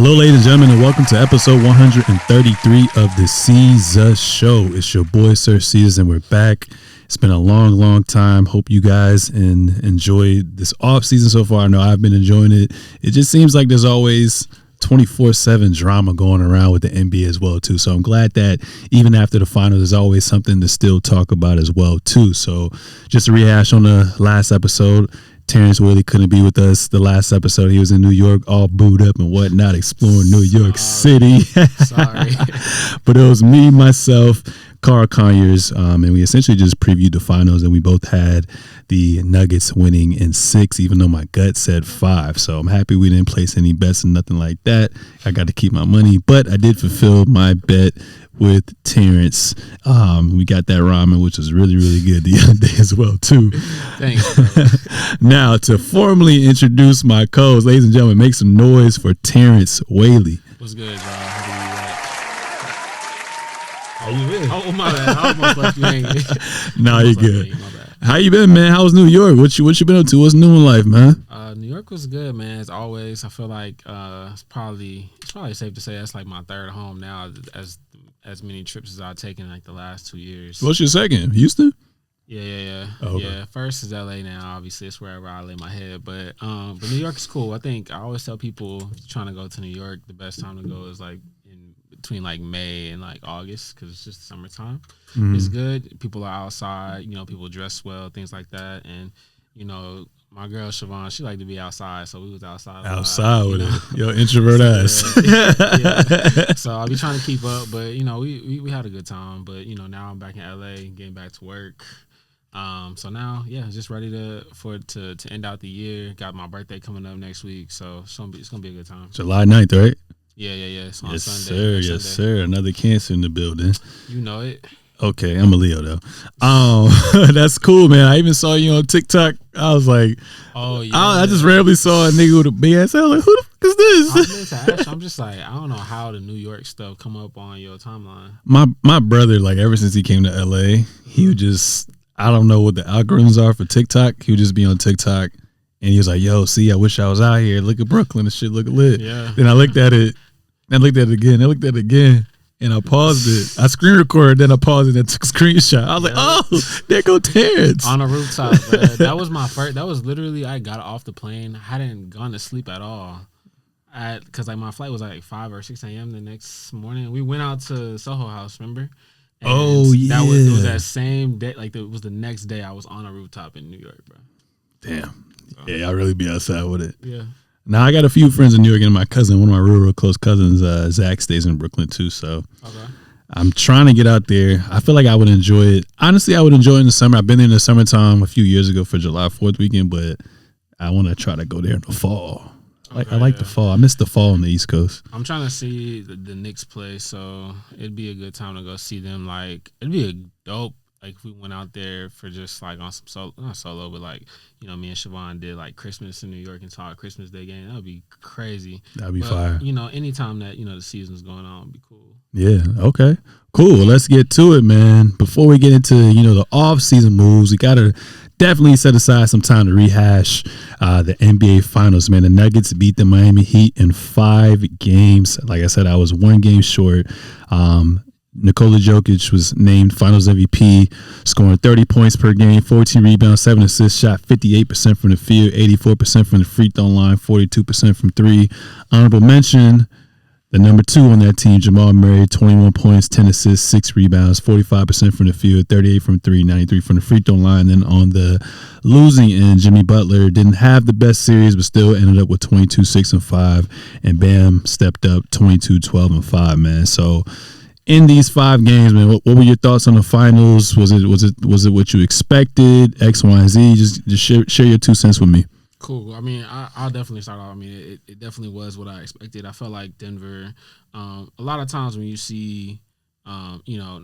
Hello, ladies and gentlemen, and welcome to episode 133 of the Seezus Show. It's your boy, Sir Seezus, and we're back. It's been a long time. Hope you guys enjoyed this off season so far. I know I've been enjoying it. It just seems like there's always 24/7 drama going around with the NBA as well too. So I'm glad that even after the finals, there's always something to still talk about as well too. So just to rehash on the last episode, Terrence Whaley couldn't be with us the last episode. He was in New York, all booed up and whatnot, exploring New York City. Sorry. But it was me, myself, Conyers, and we essentially just previewed the finals, and we both had the Nuggets winning in 6, even though my gut said 5. So I'm happy we didn't place any bets and nothing like that. I got to keep my money, but I did fulfill my bet with Terrence. We got that ramen, which was really good the other day as well too. Thanks. Now, to formally introduce my co-host, ladies and gentlemen, make some noise for Terrence Whaley. What's good, y'all? How you been? Oh, my bad. I almost left you hanging. Nah, you good. My bad. How you been, man? How's New York? What you been up to? What's new in life, man? New York was good, man. As always, I feel like it's probably safe to say that's like my third home now, as many trips as I've taken like the last 2 years. What's your second? Houston? Yeah. Oh, okay. Yeah, first is LA now. Obviously, it's wherever I lay my head. But New York is cool. I think I always tell people trying to go to New York, the best time to go is like in between like May and like August because it's just summertime. Mm-hmm. It's good. People are outside. People dress well, things like that. And my girl Siobhan, she like to be outside, so we was outside. Outside with it, yo, introvert ass. Yeah. So I'll be trying to keep up, but we had a good time. But now I'm back in LA, getting back to work. So now, just ready to end out the year. Got my birthday coming up next week, so it's gonna be a good time. July 9th, right? Yeah. It's on yes, Sunday. Sir. Yes, sir. Another Cancer in the building. You know it. Okay, I'm a Leo though. That's cool, man. I even saw you on TikTok. I was like, oh yeah. I just randomly saw a nigga with a big ass. I was like, who the fuck is this? I'm just like, I don't know how the New York stuff come up on your timeline. My brother, like ever since he came to LA, he would just, I don't know what the algorithms are for TikTok. He would just be on TikTok and he was like, yo, see, I wish I was out here. Look at Brooklyn. The shit look lit. Yeah. Then I looked at it. And I looked at it again. I looked at it again. And I paused it. I screen recorded, then I paused it and took a screenshot. I was like, oh, there go Terrence. On a rooftop. That was my first. That was literally, I got off the plane. I hadn't gone to sleep at all. Because like my flight was like 5 or 6 a.m. the next morning. We went out to Soho House, remember? And yeah. It was that same day. Like it was the next day I was on a rooftop in New York, bro. Damn. So, yeah, I really be outside with it. Yeah. Now, I got a few friends in New York and my cousin, one of my real close cousins, Zach, stays in Brooklyn too. So I'm trying to get out there. I feel like I would enjoy it. Honestly, I would enjoy it in the summer. I've been there in the summertime a few years ago for July 4th weekend, but I want to try to go there in the fall. I like the fall. I miss the fall on the East Coast. I'm trying to see the Knicks play, so it'd be a good time to go see them. Like, it'd be a dope, like, if we went out there for just, like, on some not solo, but, like, me and Siobhan did, like, Christmas in New York and saw a Christmas Day game. That would be crazy. That'd be fire. Anytime that, the season's going on would be cool. Yeah, okay. Cool. Well, let's get to it, man. Before we get into, the off-season moves, we got to definitely set aside some time to rehash the NBA Finals, man. The Nuggets beat the Miami Heat in 5 games. Like I said, I was 1 game short. Nikola Jokic was named Finals MVP, scoring 30 points per game, 14 rebounds, 7 assists, shot 58% from the field, 84% from the free throw line, 42% from 3. Honorable mention, the number 2 on that team, Jamal Murray, 21 points, 10 assists, 6 rebounds, 45% from the field, 38 from 3, 93 from the free throw line. Then on the losing end, Jimmy Butler didn't have the best series, but still ended up with 22, 6, and 5. And Bam stepped up 22, 12, and 5, man. So in these 5 games, man, what were your thoughts on the finals? Was it what you expected? X, Y, and Z? Just share your 2 cents with me. Cool. I mean, I'll definitely start off. I mean, it definitely was what I expected. I felt like Denver, a lot of times when you see, I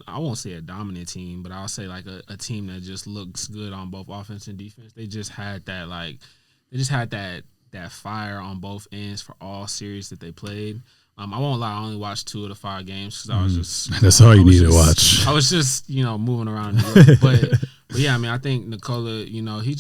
won't say a dominant team, but I'll say like a team that just looks good on both offense and defense. They just had that that fire on both ends for all series that they played. I won't lie, I only watched 2 of the 5 games because I was just that's all you need to watch. I was just moving around New York. but yeah, I mean, I think Nikola, he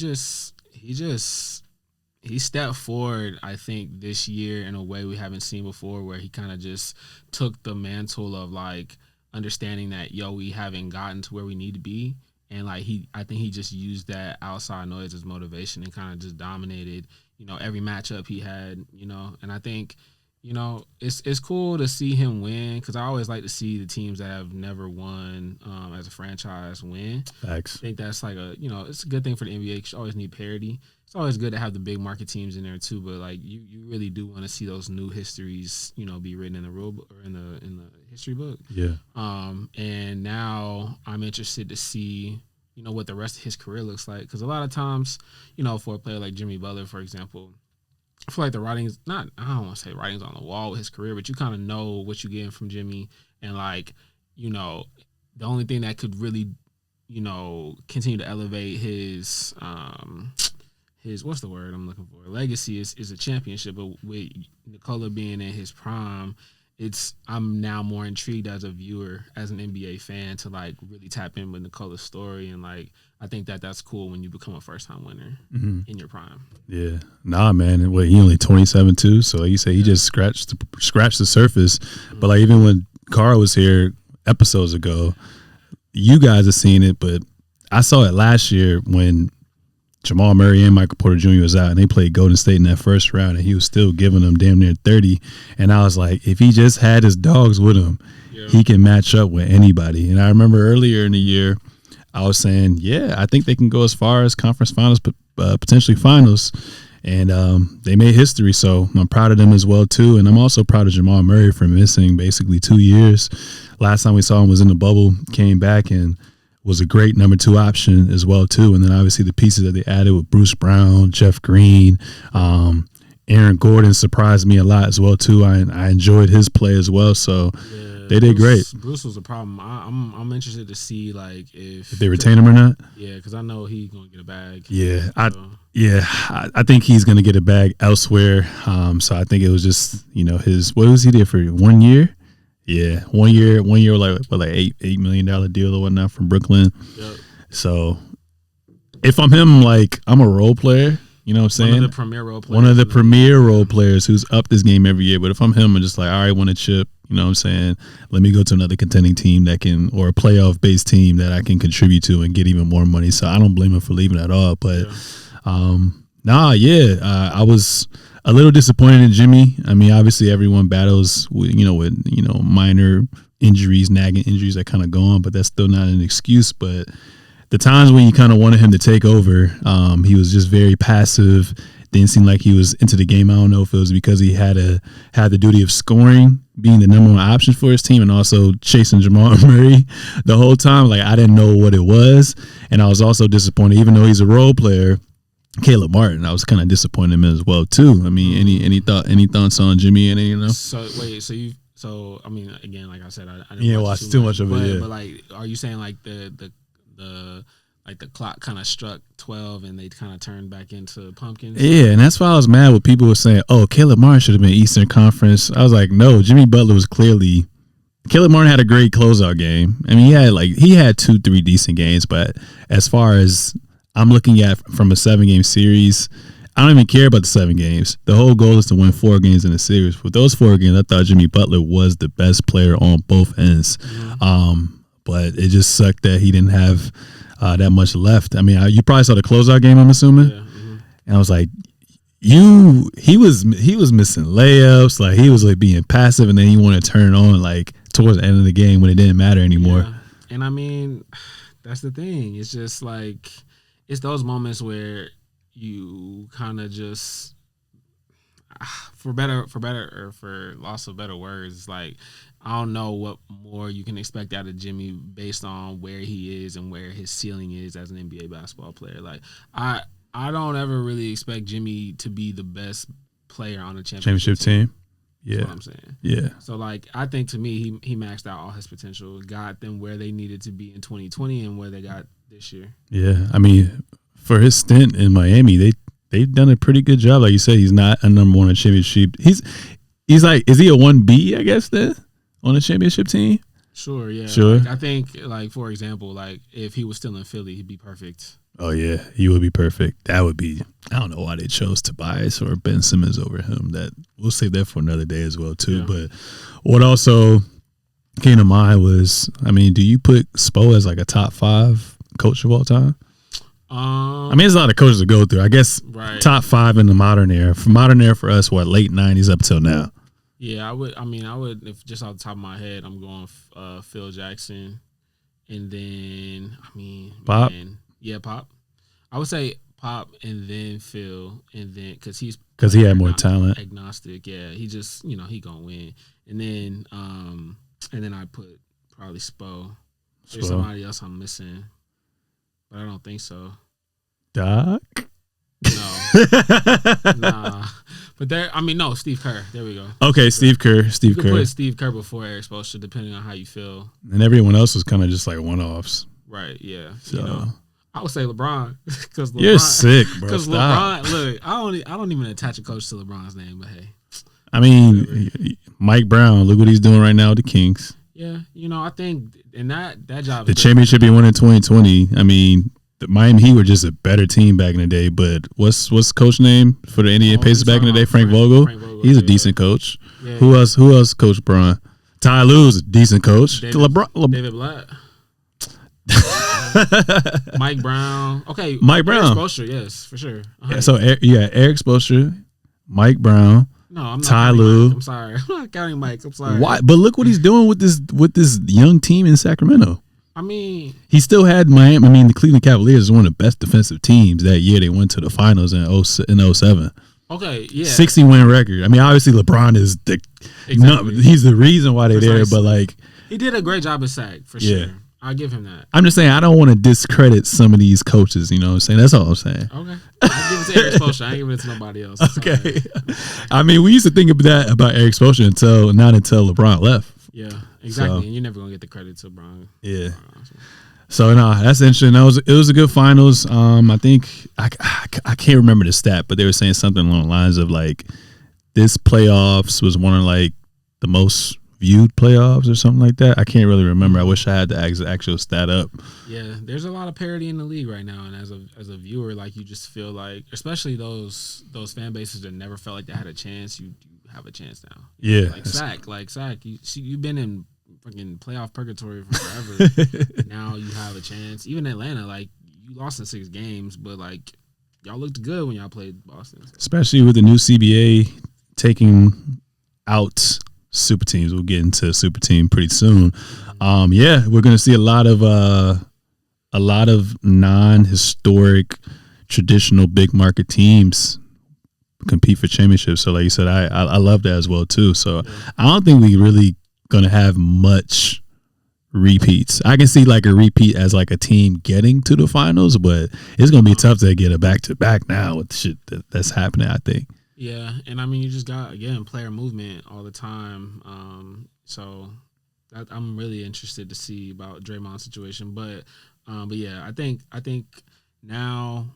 he stepped forward, I think, this year in a way we haven't seen before, where he kind of just took the mantle of like understanding that we haven't gotten to where we need to be, and like I think he just used that outside noise as motivation and kind of just dominated, every matchup he had, and I think. It's cool to see him win, because I always like to see the teams that have never won as a franchise win. Facts. I think that's like it's a good thing for the NBA, because you always need parity. It's always good to have the big market teams in there too, but like you really do want to see those new histories, be written in the rule or in the history book. Yeah. And now I'm interested to see what the rest of his career looks like, because a lot of times, for a player like Jimmy Butler, for example. I feel like the writing's I don't want to say writing's on the wall with his career, but you kind of know what you're getting from Jimmy. And like, the only thing that could really, continue to elevate his what's the word I'm looking for? Legacy is a championship. But with Nikola being in his prime, I'm now more intrigued as a viewer, as an NBA fan, to like really tap in with Nikola's story, and like I think that's cool when you become a first time winner in your prime. Yeah, nah, man. He only 27 too, so like you say, he just scratched the surface. But like even when Carl was here episodes ago, you guys have seen it, but I saw it last year when Jamal Murray and Michael Porter Jr. was out, and they played Golden State in that first round, and he was still giving them damn near 30. And I was like, if he just had his dogs with him, he can match up with anybody. And I remember earlier in the year, I was saying, I think they can go as far as conference finals, potentially finals. And they made history, so I'm proud of them as well, too. And I'm also proud of Jamal Murray for missing basically 2 years. Last time we saw him was in the bubble, came back, and was a great number 2 option as well, too. And then obviously the pieces that they added with Bruce Brown, Jeff Green, Aaron Gordon surprised me a lot as well, too. I enjoyed his play as well, so they did great. Bruce was a problem. I'm interested to see like if they retain him or not. Yeah, because I know he's going to get a bag. Yeah, I think he's going to get a bag elsewhere. So I think it was just, what was he there for 1 year? Yeah, 1 year, like $8 million deal or whatnot from Brooklyn. Yep. So if I'm him, like I'm a role player, you know what I'm saying? One of the premier role players. One of the premier role players who's up this game every year. But if I'm him, I'm just like, all right, want a chip, you know what I'm saying? Let me go to another contending team that can, or a playoff based team that I can contribute to and get even more money. So I don't blame him for leaving at all. But I was a little disappointed in Jimmy. I mean, obviously everyone battles with minor injuries, nagging injuries that kind of go on, but that's still not an excuse. But the times when you kind of wanted him to take over, he was just very passive. Didn't seem like he was into the game. I don't know if it was because he had the duty of scoring, being the number one option for his team, and also chasing Jamal Murray the whole time. Like I didn't know what it was, and I was also disappointed, even though he's a role player. Caleb Martin, I was kind of disappointed in him as well too. I mean, any thoughts on Jimmy and So I mean, again, like I said, I didn't watch too much of it. But like, are you saying like the clock kind of struck 12 and they kind of turned back into pumpkins? Yeah, and that's why I was mad when people were saying, "Oh, Caleb Martin should have been Eastern Conference." I was like, no, Jimmy Butler was clearly. Caleb Martin had a great closeout game. I mean, he had 2-3 decent games, but as far as I'm looking at from a 7-game series, I don't even care about the 7 games. The whole goal is to win 4 games in the series. With those 4 games, I thought Jimmy Butler was the best player on both ends. But it just sucked that he didn't have that much left. I mean, you probably saw the closeout game, I'm assuming. Yeah, and I was like, he was missing layups. Like he was like being passive, and then he wanted to turn it on like towards the end of the game when it didn't matter anymore. Yeah. And I mean, that's the thing. It's just like, it's those moments where you kind of just, for loss of better words, like I don't know what more you can expect out of Jimmy based on where he is and where his ceiling is as an NBA basketball player. Like I don't ever really expect Jimmy to be the best player on a championship team. Yeah, that's what I'm saying. Yeah. So like, I think to me, he maxed out all his potential, got them where they needed to be in 2020 and where they got this year. Yeah, I mean, for his stint in Miami, they've done a pretty good job. Like you said, he's not a number 1 on a championship. He's like, is he a 1B? I guess then on a championship team. Sure, yeah. Sure. Like, I think, like, for example, like, if he was still in Philly, he'd be perfect. Oh, yeah. He would be perfect. That would be – I don't know why they chose Tobias or Ben Simmons over him. We'll save that for another day as well, too. Yeah. But what also came to mind was, I mean, do you put Spo as like a top 5 coach of all time? I mean, there's a lot of coaches to go through. I guess top 5 in the modern era. For modern era for us, what, late 90s up till now? Yeah, I would, if just off the top of my head, I'm going Phil Jackson. And then, I mean, Pop? Yeah, Pop. I would say Pop and then Phil, and then because he had more talent, agnostic. Yeah, he just he gonna win. And then I put probably Spo. There's somebody else I'm missing, but I don't think so. Doc? No, nah. But no, Steve Kerr. There we go. Okay, Steve Kerr. You could put Steve Kerr before Eric Spoelstra, depending on how you feel. And everyone else was kind of just like one-offs. Right, yeah. So I would say LeBron because you're sick, bro. Because LeBron, look, I don't even attach a coach to LeBron's name, but hey, I mean, Mike Brown. Look what he's doing right now with the Kings. Yeah, I think in that job, the championship he won in 2020. I mean, the Miami Heat were just a better team back in the day. But what's coach name for the Indiana Pacers back in the day? Frank Vogel. He's a decent coach. Yeah, Who else coached Bron? Ty Lue's a decent coach. David Blatt. Mike Brown. Okay. Mike Brown. Eric Spoelstra, yes, for sure. Yeah, so, Eric Spoelstra, Mike Brown. No, I'm not. Ty Lue. I'm sorry. I'm not counting Mike. I'm sorry. Why? But look what he's doing with this young team in Sacramento. I mean, he still had Miami. I mean, the Cleveland Cavaliers is one of the best defensive teams that year. They went to the finals in 07. Okay, yeah. 60-win record. I mean, obviously LeBron is he's the reason why they're there, but like he did a great job at SAC for sure. I'll give him that. I'm just saying I don't want to discredit some of these coaches, you know what I'm saying? That's all I'm saying. Okay. I'll give it to Eric Spoelstra. I ain't giving it to nobody else. Okay. I mean, we used to think of that about Eric Spoelstra until LeBron left. Yeah, exactly. And you're never gonna get the credit to LeBron. Yeah. So no, that's interesting. It was a good finals. I think I can't remember the stat, but they were saying something along the lines of like this playoffs was one of like the most viewed playoffs or something like that. I can't really remember. I wish I had the actual stat up. Yeah, there's a lot of parity in the league right now, and as a viewer, like you just feel like, especially those fan bases that never felt like they had a chance, you have a chance now. Yeah, like Sac. You've been in fucking playoff purgatory for forever. Now you have a chance. Even Atlanta, like you lost in 6 games, but like y'all looked good when y'all played Boston. So. Especially with the new CBA taking out super teams. We'll get into super team pretty soon. Yeah, we're gonna see a lot of non-historic, traditional big market teams compete for championships. So like you said, I love that as well too. So I don't think we really gonna have much repeats. I can see like a repeat as like a team getting to the finals, but it's gonna be tough to get a back-to-back now with the shit that's happening, I think. Yeah, and I mean you just got again player movement all the time. So I'm really interested to see about Draymond's situation, but yeah, I think now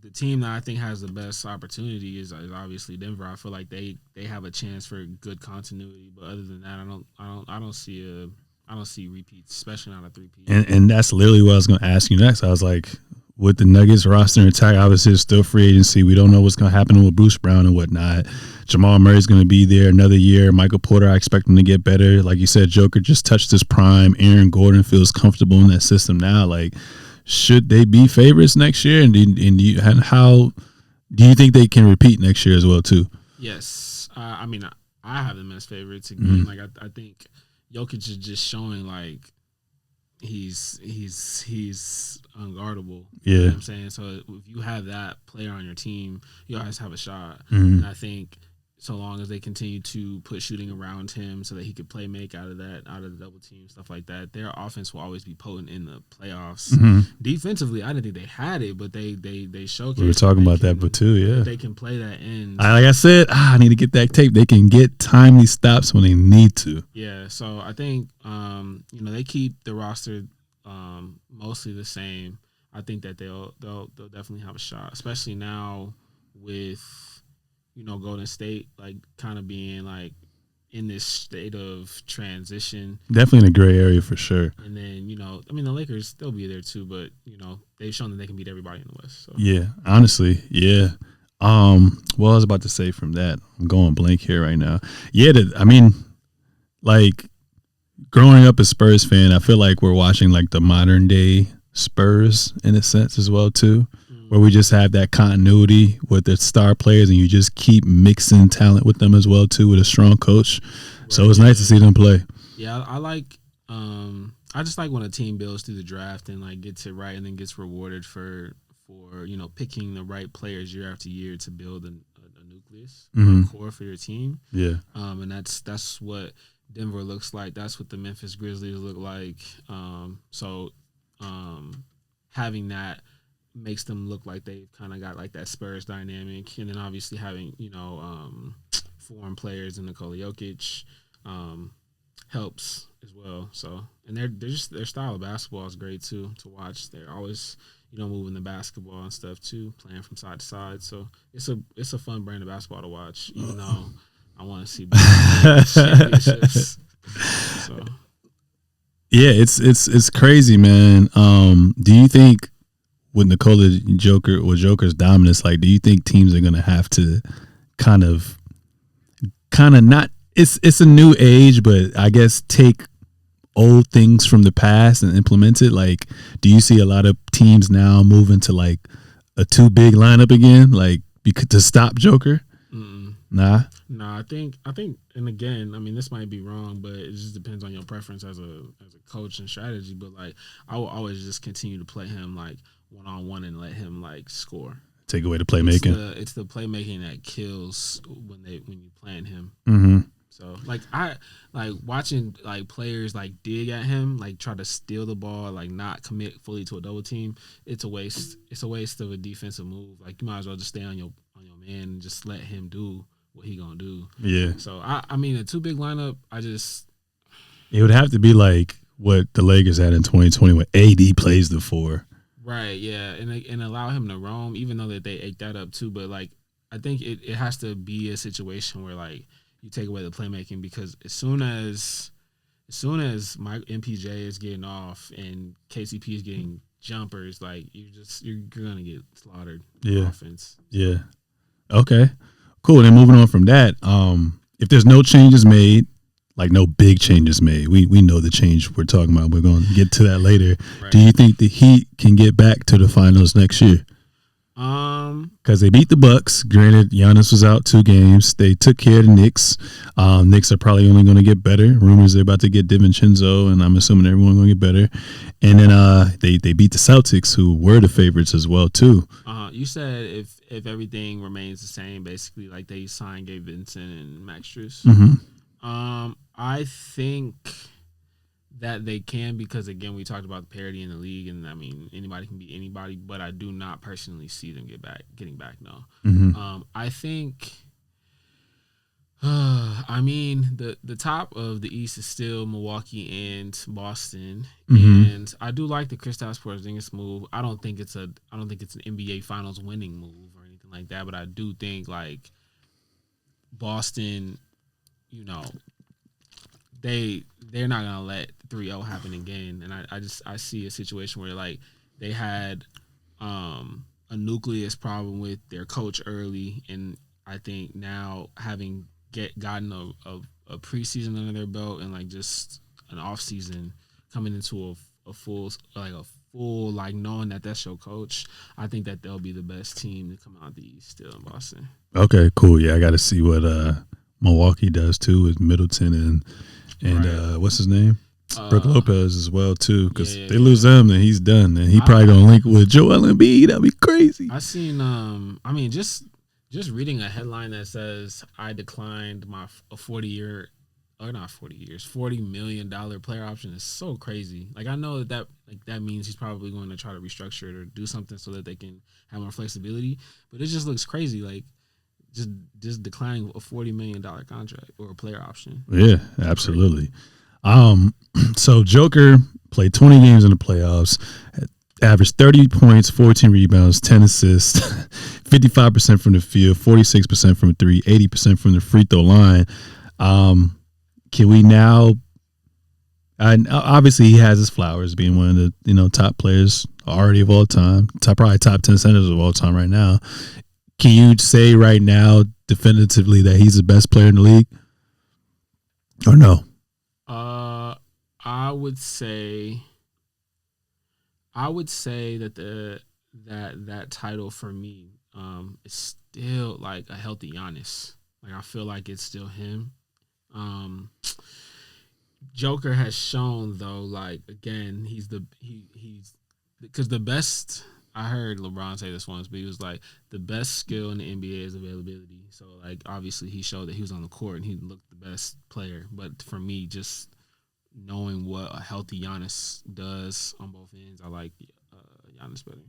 the team that I think has the best opportunity is obviously Denver. I feel like they have a chance for good continuity, but other than that, I don't see repeats, especially not a 3-peat. And that's literally what I was going to ask you next. I was like, with the Nuggets roster intact, obviously it's still free agency. We don't know what's going to happen with Bruce Brown and whatnot. Jamal Murray's going to be there another year. Michael Porter, I expect him to get better. Like you said, Joker just touched his prime. Aaron Gordon feels comfortable in that system now. Like, should they be favorites next year? And how do you think they can repeat next year as well too? Yes, I mean I have them as favorites again. Like I think Jokic is just showing like he's unguardable. Yeah, you know what I'm saying. So if you have that player on your team, you always have a shot. And I think so long as they continue to put shooting around him so that he could make out of the double team, stuff like that, their offense will always be potent in the playoffs. Defensively, I didn't think they had it, but they showcased. We were talking about that, but too, yeah. They can play that end. Like I said, I need to get that tape. They can get timely stops when they need to. Yeah, so I think they keep the roster mostly the same. I think that they'll definitely have a shot, especially now with Golden State like kind of being like in this state of transition. Definitely in a gray area for sure. And then, the Lakers, they'll be there too, but, they've shown that they can beat everybody in the West. So. Yeah, honestly, yeah. What I was about to say from that, I'm going blank here right now. Yeah, like growing up a Spurs fan, I feel like we're watching like the modern day Spurs in a sense as well too, where we just have that continuity with the star players and you just keep mixing talent with them as well too with a strong coach. Right. So it's nice to see them play. Yeah, I like I just like when a team builds through the draft and like gets it right and then gets rewarded for picking the right players year after year to build a nucleus, core for your team. Yeah. And that's what Denver looks like. That's what the Memphis Grizzlies look like. Having that makes them look like they've kind of got like that Spurs dynamic, and then obviously having foreign players in Nikola Jokic helps as well. So, and their style of basketball is great too to watch. They're always moving the basketball and stuff too, playing from side to side. So it's a fun brand of basketball to watch, even though I want to see championships. So. Yeah, it's crazy, man. Do you think with Joker's dominance, like, do you think teams are gonna have to kind of not? It's a new age, but I guess take old things from the past and implement it. Like, do you see a lot of teams now moving to like a 2 big lineup again, like to stop Joker? Nah, I think, and again, I mean, this might be wrong, but it just depends on your preference as a coach and strategy. But like, I will always just continue to play him like 1-on-1 and let him like score. Take away the playmaking. It's the playmaking that kills when you playing him. Mm-hmm. So like I like watching like players like dig at him, like try to steal the ball, like not commit fully to a double team. It's a waste. It's a waste of a defensive move. Like you might as well just stay on your man and just let him do what he gonna do. Yeah. So I mean a 2 big lineup, it would have to be like what the Lakers had in 2020 when AD plays the 4. Right, yeah. And allow him to roam, even though that they ate that up too. But like I think it has to be a situation where like you take away the playmaking, because as soon as my MPJ is getting off and KCP is getting jumpers, like you're gonna get slaughtered. Yeah. Offense. Yeah. Okay. Cool. Then moving on from that, if there's no changes made, like no big changes made, we know the change we're talking about. We're going to get to that later. Right. Do you think the Heat can get back to the finals next year? Because they beat the Bucks. Granted, Giannis was out 2 games. They took care of the Knicks. Knicks are probably only going to get better. Rumors they're about to get DiVincenzo, and I'm assuming everyone's going to get better. And then they beat the Celtics, who were the favorites as well too. You said if everything remains the same, basically, like they signed Gabe Vincent and Max Strus. Mm-hmm. I think that they can, because again we talked about the parity in the league, and I mean anybody can beat anybody, but I do not personally see them getting back. No. Mm-hmm. I think I mean the top of the East is still Milwaukee and Boston, and I do like the Kristaps Porzingis move. I don't think it's an NBA Finals winning move or anything like that, but I do think like Boston, they're not gonna let 3-0 happen again, and I see a situation where like they had a nucleus problem with their coach early, and I think now having gotten a preseason under their belt and like just an off season coming into a full like knowing that that's your coach, I think that they'll be the best team to come out the East still in Boston. Okay, cool. Yeah, I got to see what Milwaukee does too with Middleton and right. What's his name? Brook Lopez as well too, because they lose them, then he's done, and he probably gonna link with Joel Embiid. That'd be crazy. I seen I mean just reading a headline that says I declined my $40 million player option is so crazy. Like I know that means he's probably going to try to restructure it or do something so that they can have more flexibility, but it just looks crazy. Like just declining a $40 million contract or a player option. Yeah, absolutely. So Joker played 20 games in the playoffs, averaged 30 points, 14 rebounds, 10 assists, 55% from the field, 46% from 3, 80% from the free throw line. can we now? And obviously, he has his flowers, being one of the top players already of all time, probably top 10 centers of all time right now. Can you say right now definitively that he's the best player in the league, or no? I would say that that title for me is still like a healthy Giannis. Like, I feel like it's still him. Joker has shown, though, like, again, he's because the best. I heard LeBron say this once, but he was like, the best skill in the NBA is availability. So, like, obviously he showed that he was on the court and he looked the best player. But for me, just knowing what a healthy Giannis does on both ends, I like Giannis better.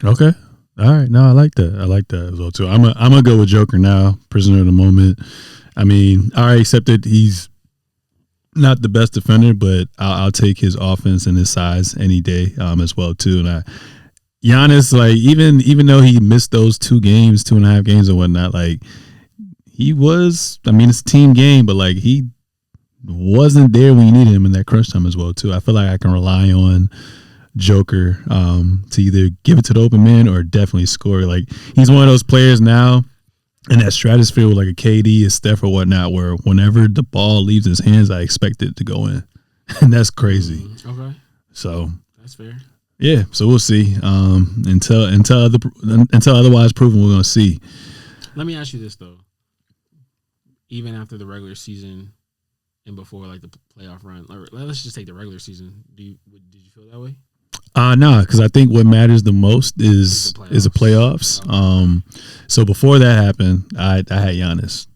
Okay. All right. No, I like that. I like that as well, too. I'm gonna go with Joker now, prisoner of the moment. I mean, I already accepted he's not the best defender, but I'll take his offense and his size any day as well, too. And Giannis, like, even though he missed those 2.5 games or whatnot, like, he was, I mean, it's a team game, but, like, he wasn't there when you needed him in that crunch time as well, too. I feel like I can rely on Joker to either give it to the open man or definitely score. Like, he's one of those players now in that stratosphere with, like, a KD, a Steph or whatnot, where whenever the ball leaves his hands, I expect it to go in. And that's crazy. Okay. So. That's fair. Yeah, so we'll see. Until otherwise proven, we're gonna see. Let me ask you this though: even after the regular season and before like the playoff run, or let's just take the regular season. Did you feel that way? No, because I think what matters the most is the playoffs. So before that happened, I had Giannis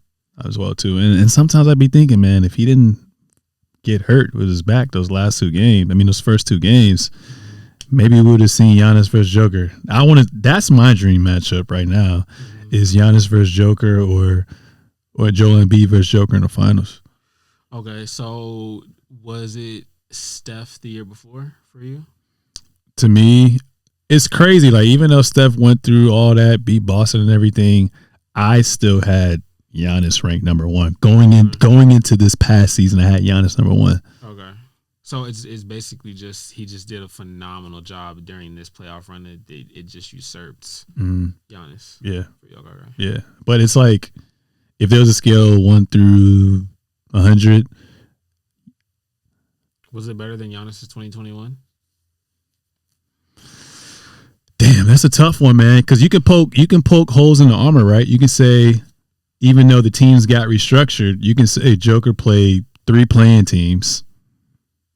as well too, and sometimes I'd be thinking, man, if he didn't get hurt with his back those first 2 games. Maybe we would have seen Giannis versus Joker. That's my dream matchup right now, is Giannis versus Joker or Joel Embiid versus Joker in the finals. Okay, so was it Steph the year before for you? To me, it's crazy. Like, even though Steph went through all that, beat Boston and everything, I still had Giannis ranked number 1. Going into this past season, I had Giannis number 1. Okay. So it's basically just he just did a phenomenal job during this playoff run. It just usurped Giannis. Yeah. Okay. Yeah. But it's like, if there was a scale 1 through 100. Was it better than Giannis' 2021? Damn, that's a tough one, man. Because you can poke holes in the armor, right? You can say, even though the teams got restructured, you can say Joker played 3 playing teams.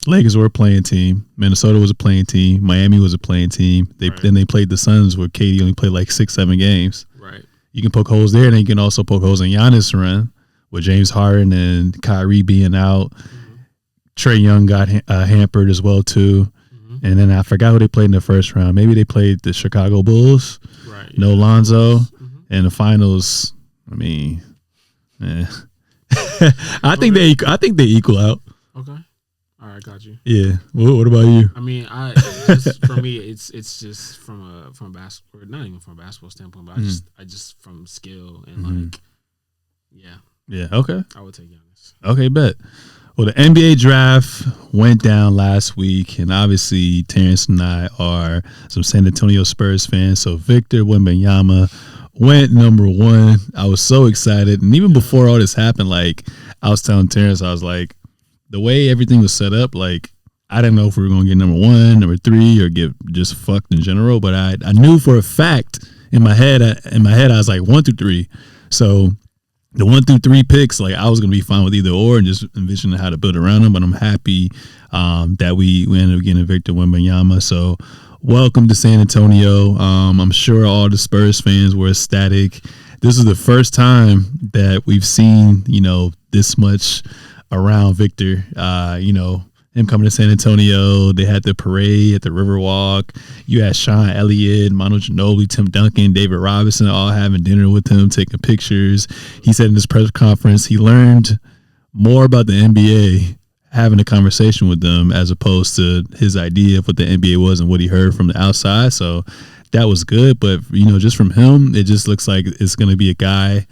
Lakers were a playing team. Minnesota was a playing team. Miami was a playing team. Then they played the Suns, where KD only played like 6-7 games. Right. You can poke holes there, and then you can also poke holes in Giannis' run with James Harden and Kyrie being out. Trae Young got hampered as well too. And then I forgot who they played in the first round. Maybe they played the Chicago Bulls. Right. No Lonzo. And the finals, I mean, I think they equal out. Okay. All right, got you. Yeah. What about you? I mean, for me, it's just from a basketball, or not even from a basketball standpoint, but I just from skill and like, yeah. Yeah. Okay. I would take Giannis. Okay, bet. Well, the NBA draft went down last week, and obviously Terrence and I are some San Antonio Spurs fans. So Victor Wembanyama went number 1. I was so excited, and even before all this happened, like, I was telling Terrence, I was like, the way everything was set up, like, I didn't know if we were going to get number 1, number 3, or get just fucked in general. But I knew for a fact in my head, I was like 1 through 3. So the 1 through 3 picks, like, I was going to be fine with either or and just envisioning how to build around them. But I'm happy that we ended up getting Victor Wembanyama. So welcome to San Antonio. I'm sure all the Spurs fans were ecstatic. This is the first time that we've seen, this much around Victor. Him coming to San Antonio. They had the parade at the Riverwalk. You had Sean Elliott, Manu Ginobili, Tim Duncan, David Robinson all having dinner with him, taking pictures. He said in his press conference he learned more about the NBA having a conversation with them as opposed to his idea of what the NBA was and what he heard from the outside. So that was good. But, just from him, it just looks like it's going to be a guy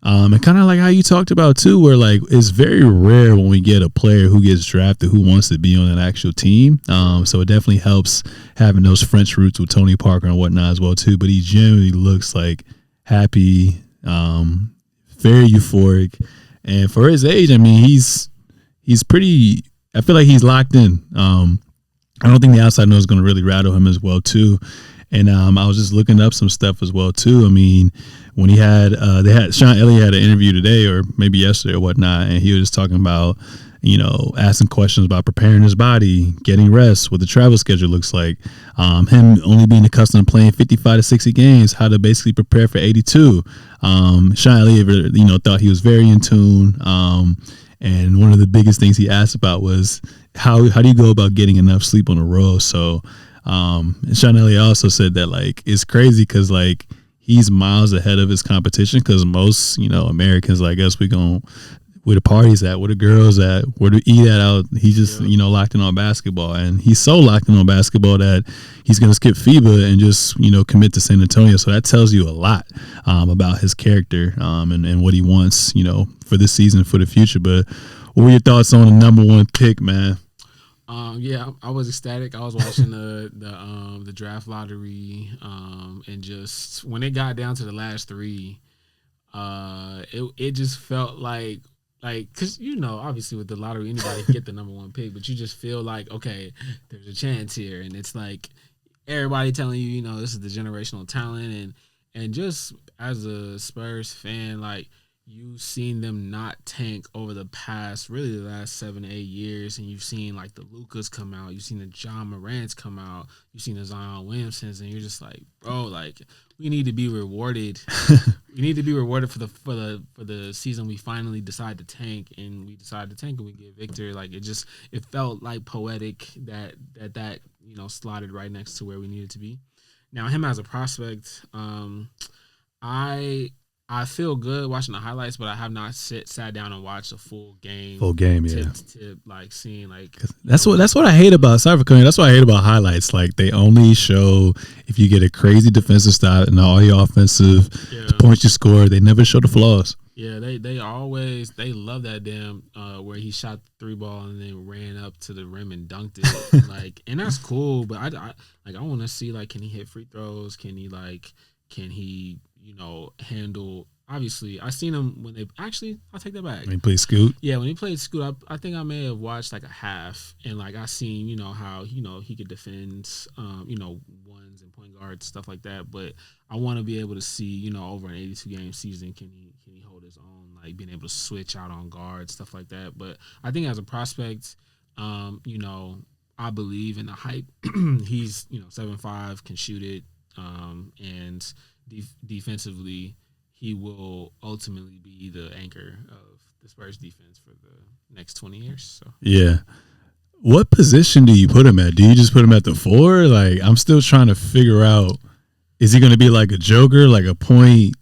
And kind of like how you talked about too, where like it's very rare when we get a player who gets drafted who wants to be on an actual team. So it definitely helps having those French roots with Tony Parker and whatnot as well too. But he generally looks like happy, very euphoric, and for his age, I mean, he's pretty. I feel like he's locked in. I don't think the outside noise is going to really rattle him as well too. And I was just looking up some stuff as well too. I mean, when he had Sean Elliott had an interview today or maybe yesterday or whatnot, and he was just talking about, asking questions about preparing his body, getting rest, what the travel schedule looks like, him only being accustomed to playing 55 to 60 games, how to basically prepare for 82. Sean Elliott, thought he was very in tune. And one of the biggest things he asked about was how do you go about getting enough sleep on the road? So, and Sean Elliott also said that like it's crazy because like he's miles ahead of his competition because most Americans like us, we going where the parties at, where the girls at, where to eat at out. He's just locked in on basketball, and he's so locked in on basketball that he's gonna skip FIBA and just commit to San Antonio. So that tells you a lot about his character and what he wants for this season, for the future. But what were your thoughts on the number one pick, man? Yeah, I was ecstatic. I was watching the draft lottery, and just when it got down to the last three, it just felt like because obviously with the lottery anybody can get the number one pick, but you just feel like okay, there's a chance here, and it's like everybody telling you this is the generational talent, and just as a Spurs fan, like you've seen them not tank over the past, really the last 7 to 8 years, and you've seen like the Lucas come out, you've seen the John Morants come out, you've seen the Zion Williamsons, and you're just like, bro, like we need to be rewarded. We need to be rewarded for the season we finally decide to tank, and we decided to tank and we get Victor. Like it felt like poetic that slotted right next to where we needed to be. Now him as a prospect, I feel good watching the highlights, but I have not sat down and watched a full game. Yeah. To like seeing like that's what I hate about. Sorry for coming. That's what I hate about highlights. Like they only show if you get a crazy defensive style and all your offensive points you score. They never show the flaws. Yeah, they love that damn where he shot the 3-ball and then ran up to the rim and dunked it. Like, and that's cool, but I want to see like, can he hit free throws? Can he handle. Obviously, I seen him when I'll take that back. When he played Scoot? Yeah, when he played Scoot, I think I may have watched like a half, and like I seen how he could defend ones and point guards, stuff like that. But I want to be able to see over an 82 game season, can he hold his own, like being able to switch out on guards, stuff like that. But I think as a prospect, I believe in the hype. He's 7'5", can shoot it, and defensively, he will ultimately be the anchor of the Spurs defense for the next 20 years. So yeah. What position do you put him at? Do you just put him at the 4? Like, I'm still trying to figure out, is he going to be like a joker, like a point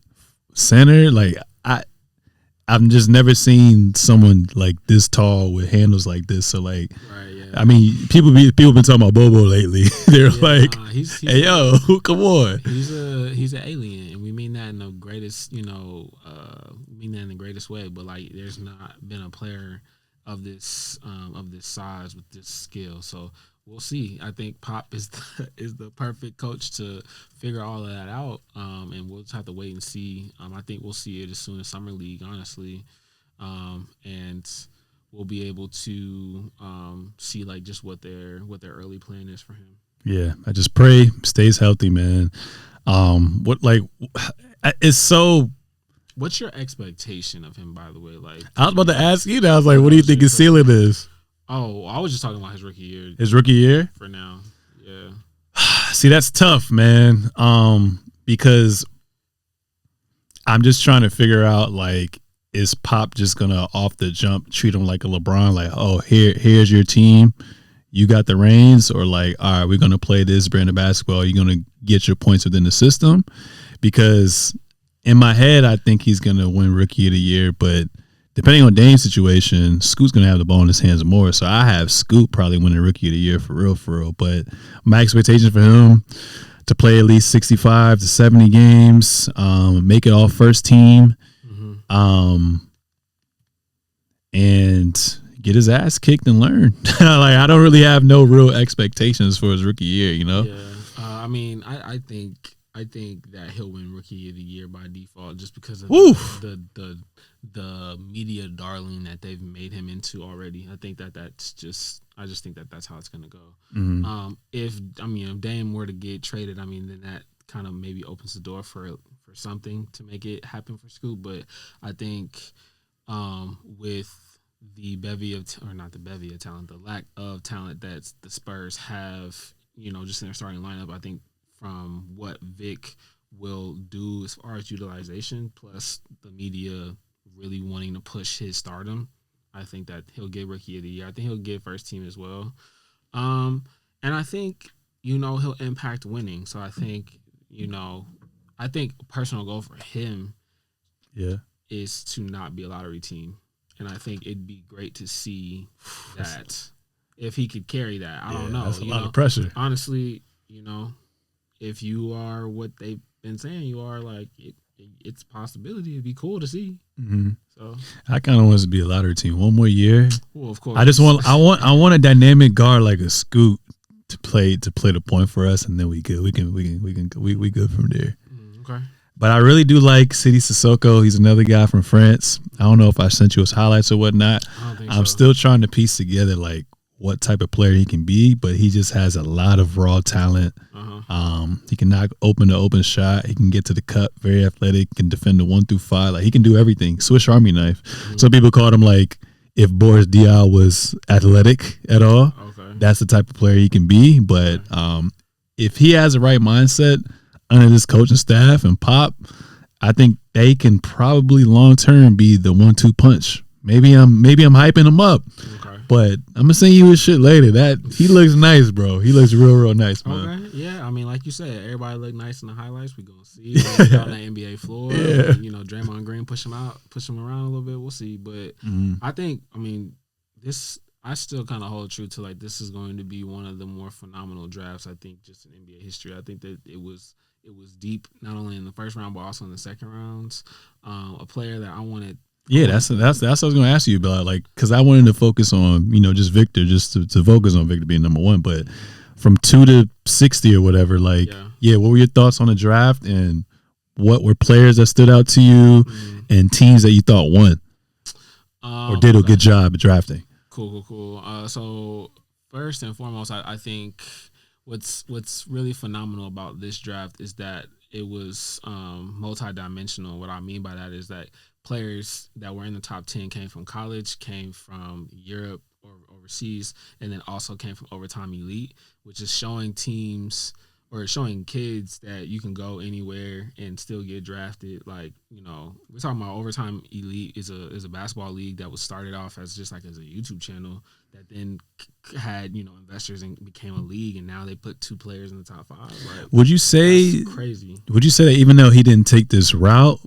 center? Like, I've just never seen someone like this tall with handles like this. So like, right, yeah. I mean, people been talking about Bobo lately. They're like, he's "Hey, yo, come on!" He's an alien, and we mean that in the greatest, way. But like, there's not been a player of this size with this skill. So we'll see. I think Pop is the perfect coach to figure all of that out, and we'll just have to wait and see. I think we'll see it as soon as Summer League, honestly, and we'll be able to see like just what their early plan is for him. Yeah, I just pray stays healthy, man. It's so. What's your expectation of him, by the way? Like, I was about to ask you that. I was like, what do you think his ceiling is? Oh, I was just talking about his rookie year. His rookie year? For now, yeah. See, that's tough, man. Because I'm just trying to figure out, like, is Pop just gonna off the jump treat him like a LeBron? Like, oh, here's your team, you got the reins, or like, all right, we're gonna play this brand of basketball. You're gonna get your points within the system. Because in my head, I think he's gonna win Rookie of the Year, but depending on Dame's situation, Scoot's going to have the ball in his hands more. So I have Scoot probably winning Rookie of the Year for real. But my expectation for him to play at least 65 to 70 games, make it all first team. Mm-hmm. and get his ass kicked and learn. Like, I don't really have no real expectations for his rookie year, you know? Yeah. I mean, I think that he'll win Rookie of the Year by default just because of the media darling that they've made him into already. I think I just think that's how it's gonna go. Mm-hmm. If Dame were to get traded, then that kind of maybe opens the door for something to make it happen for Scoop. But I think with the lack of talent that the Spurs have, just in their starting lineup, I think from what Vic will do as far as utilization, plus the media really wanting to push his stardom, I think that he'll get Rookie of the Year. I think he'll get first team as well. And I think, he'll impact winning. So I think, a personal goal for him is to not be a lottery team. And I think it'd be great to see that if he could carry that. I don't know. That's a lot of pressure. Honestly, if you are what they've been saying you are, like, it's a possibility. It'd be cool to see. Mm-hmm. So I kind of want us to be a lottery team one more year. Well, of course. I want a dynamic guard like a Scoot to play the point for us, and then we good. We good from there. Okay. But I really do like City Sissoko. He's another guy from France. I don't know if I sent you his highlights or whatnot. I'm still trying to piece together like what type of player he can be, but he just has a lot of raw talent. He can knock open the open shot. He can get to the cup. Very athletic. Can defend the 1 through 5. Like, he can do everything. Swiss Army knife. Some people called him like if Boris Diaw was athletic at all. Okay. That's the type of player he can be. But if he has the right mindset under this coaching staff and Pop, I think they can probably long term be the 1-2 punch. Maybe I'm hyping him up. Okay. But I'm gonna send you his shit later. That he looks nice, bro. He looks real nice, man. Okay. Yeah, like you said, everybody look nice in the highlights. We gonna see on the NBA floor. Yeah. Draymond Green push him around a little bit. We'll see. But I think, I still kind of hold true to, like, this is going to be one of the more phenomenal drafts, I think, just in NBA history. I think that it was deep, not only in the first round but also in the second rounds. A player that I wanted. Yeah, that's what I was going to ask you about, like, because I wanted to focus on, just Victor, just to focus on Victor being number one. But from 2 to 60 or whatever, like, what were your thoughts on the draft, and what were players that stood out to you, and teams that you thought won or did a good job at drafting? Cool. So first and foremost, I think what's really phenomenal about this draft is that it was multidimensional. What I mean by that is that players that were in the top 10 came from college, came from Europe or overseas, and then also came from Overtime Elite, which is showing teams or showing kids that you can go anywhere and still get drafted. Like, we're talking about Overtime Elite is a basketball league that was started off as just like as a YouTube channel that then had, investors and became a league, and now they put 2 players in the top 5. Like, would you say crazy? Would you say that even though he didn't take this route,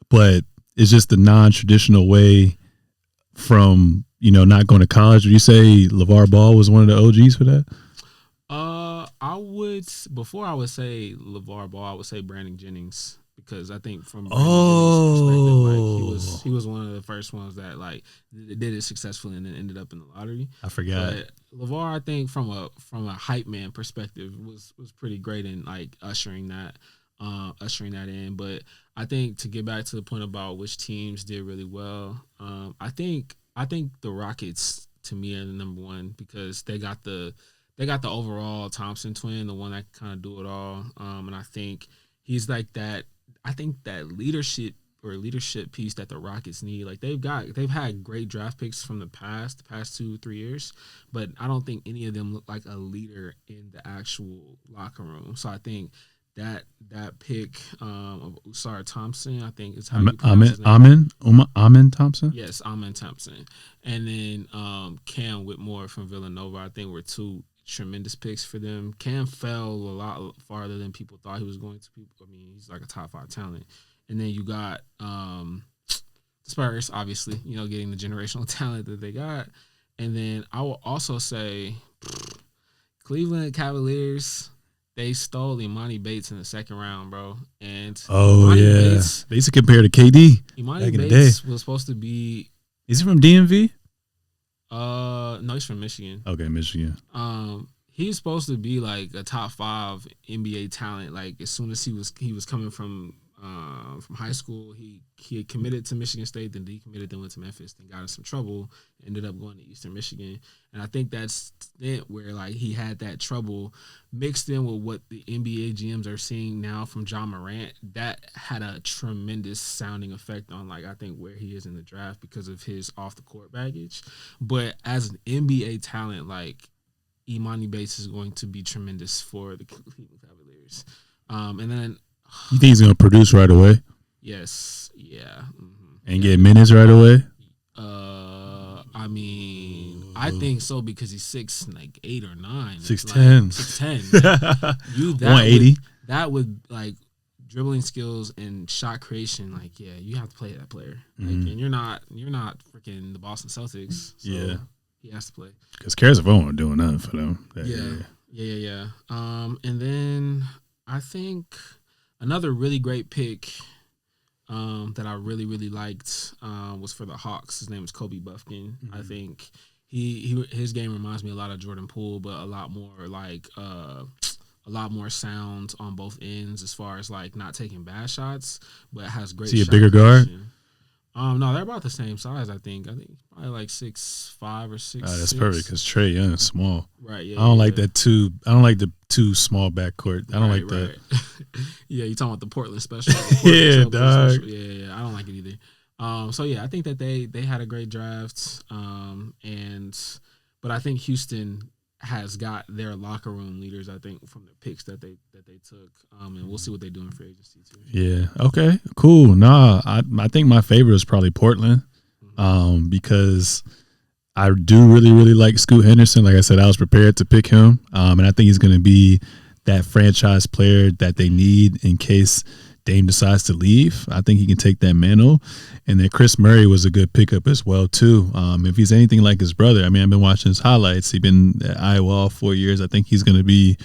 but it's just the non-traditional way from, not going to college, would you say LeVar Ball was one of the OGs for that? Before I would say LeVar Ball, I would say Brandon Jennings, because I think from Brandon Jennings' perspective, like, he was one of the first ones that, like, did it successfully and then ended up in the lottery. I forgot. But LeVar, I think from a hype man perspective, was pretty great in, like, ushering that in. But I think, to get back to the point about which teams did really well, I think the Rockets, to me, are the number one, because they got the overall Thompson twin, the one that can kind of do it all. And I think he's like that. I think that leadership piece that the Rockets need. Like, they've had great draft picks from the past 2-3 years, but I don't think any of them look like a leader in the actual locker room. So I think that pick of Usar Thompson, I think is how you pronounce his name. Amen Thompson? Yes, Amen Thompson. And then Cam Whitmore from Villanova, I think were 2 tremendous picks for them. Cam fell a lot farther than people thought he was going to. He's like a top 5 talent. And then you got the Spurs, obviously, getting the generational talent that they got. And then I will also say Cleveland Cavaliers, they stole Imani Bates in the second round, bro. And Oh Imani yeah, Bates, they used to compare to KD Imani back in the Bates day. was supposed to be. Is he from DMV? No, he's from Michigan. Okay, Michigan. He's supposed to be like a top 5 NBA talent. Like as soon as he was coming from high school, he had committed to Michigan State, then decommitted, then went to Memphis, then got in some trouble, ended up going to Eastern Michigan, and I think that's it where like he had that trouble mixed in with what the NBA GMs are seeing now from John Morant. That had a tremendous sounding effect on like I think where he is in the draft because of his off the court baggage. But as an NBA talent, like Imani Bates is going to be tremendous for the Cleveland Cavaliers. And then You think he's gonna produce right away yes, yeah, and get minutes right away? I mean, I think so because he's 8 or 9. 6'10". 6'10". You 180. That would like dribbling skills and shot creation. Like, yeah, you have to play that player. Like, and you're not freaking the Boston Celtics. So Yeah, he has to play. Because Carisavone wasn't doing nothing for them. Yeah. And then I think another really great pick that I really, really liked was for the Hawks. His name is Kobe Buffkin. I think his game reminds me a lot of Jordan Poole, but a lot more sound on both ends as far as like not taking bad shots, but has great. Is he a bigger guard? No, they're about the same size. I think probably like 6'5" or 6'6". That's perfect because Trae Young is small. Right. Yeah. I don't like that too. I don't like the too small backcourt. I don't like that. Yeah, you talking about the Portland special? Yeah, dog. Special. Yeah. I don't like it either. So yeah, I think that they had a great draft. But I think Houston has got their locker room leaders. I think from the picks that they took. And we'll see what they do in free agency too. Yeah. Okay. Cool. Nah, I think my favorite is probably Portland. Because I do really, really like Scoot Henderson. Like I said, I was prepared to pick him. And I think he's going to be that franchise player that they need in case Dame decides to leave. I think he can take that mantle. And then Chris Murray was a good pickup as well, too. If he's anything like his brother, I mean, I've been watching his highlights. He's been at Iowa all 4 years. I think he's going to be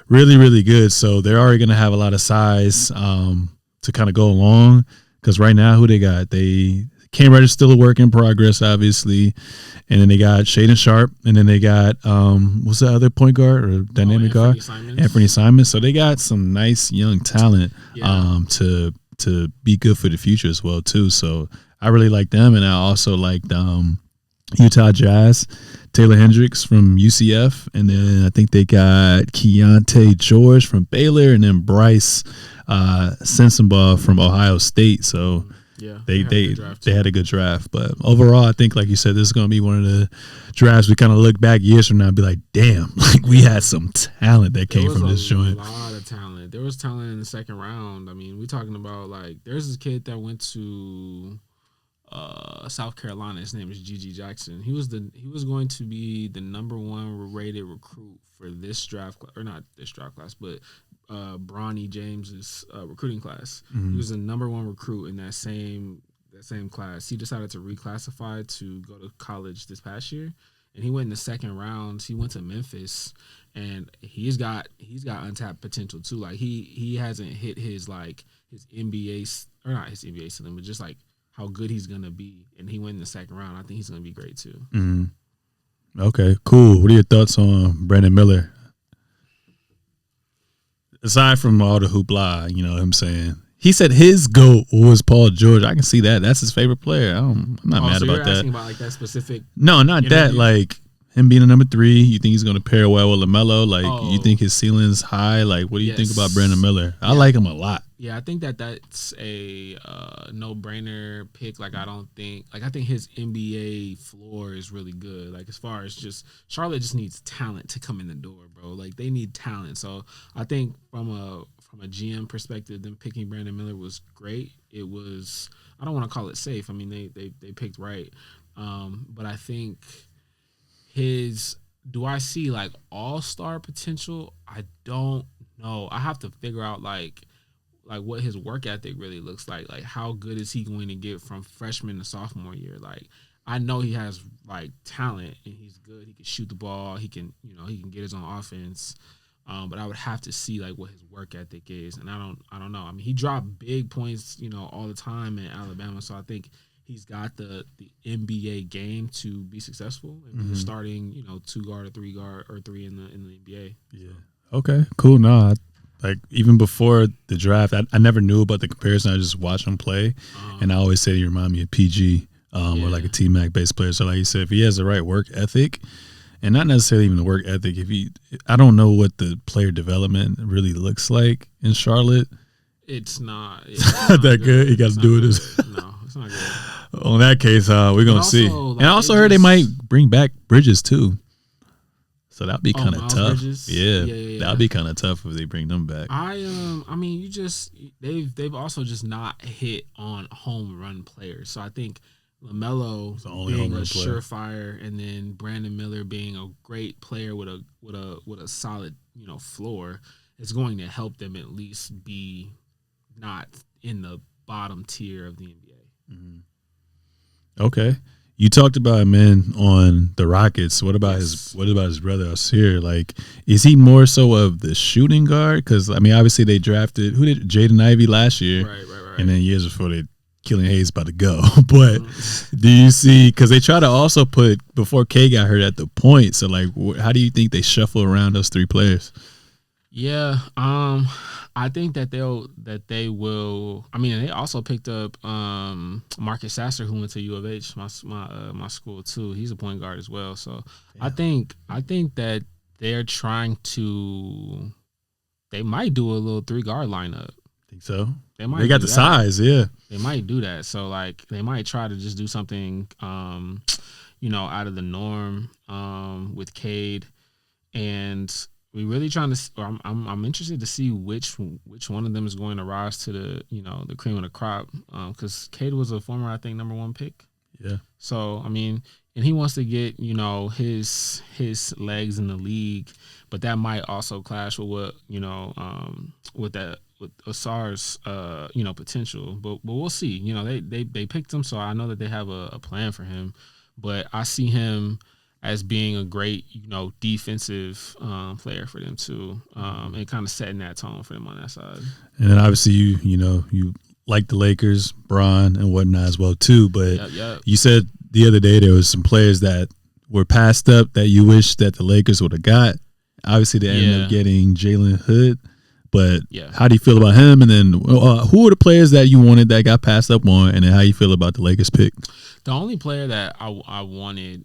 really, really good. So they're already going to have a lot of size to kind of go along. Because right now, who they got? Cam Reddish still a work in progress, obviously. And then they got Shaedon Sharp. And then they got, what's the other point guard or dynamic guard? Anthony Simons. So they got some nice young talent to be good for the future as well, too. So I really like them. And I also liked Utah Jazz, Taylor Hendricks from UCF. And then I think they got Keontae George from Baylor. And then Bryce Sensabaugh from Ohio State. So yeah, they had a good draft. But overall, I think, like you said, this is going to be one of the drafts we kind of look back years from now and be like, damn, like we had some talent that came from this joint. A lot of talent. There was talent in the second round. I mean, we're talking about like there's this kid that went to South Carolina. His name is Gigi Jackson. He was going to be the number 1 rated recruit for this draft or not this draft class, but Bronny James's recruiting class. He was the number 1 recruit in that same class. He decided to reclassify to go to college this past year, and he went in the second round. He went to Memphis, and he's got untapped potential too. Like he hasn't hit his NBA or not his NBA ceiling, but just like how good he's gonna be. And he went in the second round. I think he's gonna be great too. Okay, cool. What are your thoughts on Brandon Miller? Aside from all the hoopla, you know what I'm saying? He said his GOAT was Paul George. I can see that. That's his favorite player. I'm not mad so about you're that. asking about like that specific? No, not interview? That. Like him being a number 3. You think he's going to pair well with LaMelo? Like you think his ceiling's high? Like what do you think about Brandon Miller? I like him a lot. Yeah, I think that's a no-brainer pick. Like I think his NBA floor is really good. Like as far as just Charlotte just needs talent to come in the door, bro. Like they need talent. So I think from a GM perspective, them picking Brandon Miller was great. It was, I don't want to call it safe. I mean they picked right. But I think do I see like all-star potential? I don't know. I have to figure out like what his work ethic really looks like. Like how good is he going to get from freshman to sophomore year? Like I know he has like talent and he's good. He can shoot the ball. He can get his own offense. But I would have to see like what his work ethic is, and I don't know. I mean, he dropped big points, all the time in Alabama, so I think he's got the NBA game to be successful and be starting, 2 guard or 3 guard or 3 in the NBA. Yeah. Okay. Cool. No, like even before the draft, I never knew about the comparison. I just watched him play, and I always say he remind me of PG or like a T-Mac based player. So like you said, if he has the right work ethic. And not necessarily even the work ethic. I don't know what the player development really looks like in Charlotte. It's not that good. You got to do it. No, it's not good. On that case, we're gonna see. Like, and I also heard they might bring back Bridges too. So that'd be kind of tough. Yeah, that'd be kind of tough if they bring them back. I mean, they've also just not hit on home run players. So I think LaMelo being a surefire, and then Brandon Miller being a great player with a solid floor is going to help them at least be not in the bottom tier of the NBA. Mm-hmm. Okay, you talked about him on the Rockets. What about his brother us here? Like, is he more so of the shooting guard? Because I mean, obviously they drafted Jaden Ivey last year, right, and then years before they. Killing Hayes about to go, but do you see? Because they try to also put before K got hurt at the point. So like, how do you think they shuffle around those 3 players? Yeah, I think that they will. I mean, they also picked up Marcus Sasser, who went to U of H, my school too. He's a point guard as well. So I think that they're trying to. They might do a little 3-guard lineup. Think so? They got the size, yeah. They might do that. So like they might try to just do something out of the norm with Cade, and we really trying to. I'm interested to see which one of them is going to rise to the the cream of the crop, because Cade was a former, I think, number 1 pick. Yeah. So I mean, and he wants to get his legs in the league, but that might also clash with what with Asar's potential. But we'll see. They picked him, so I know that they have a plan for him. But I see him as being a great defensive player for them too, and kind of setting that tone for them on that side. And then obviously you like the Lakers, Bron and whatnot as well too. But you said the other day there was some players that were passed up that you wish that the Lakers would have got. Obviously they ended up getting Jalen Hood. But how do you feel about him? And then who are the players that you wanted that got passed up on? And then how you feel about the Lakers pick? The only player that I wanted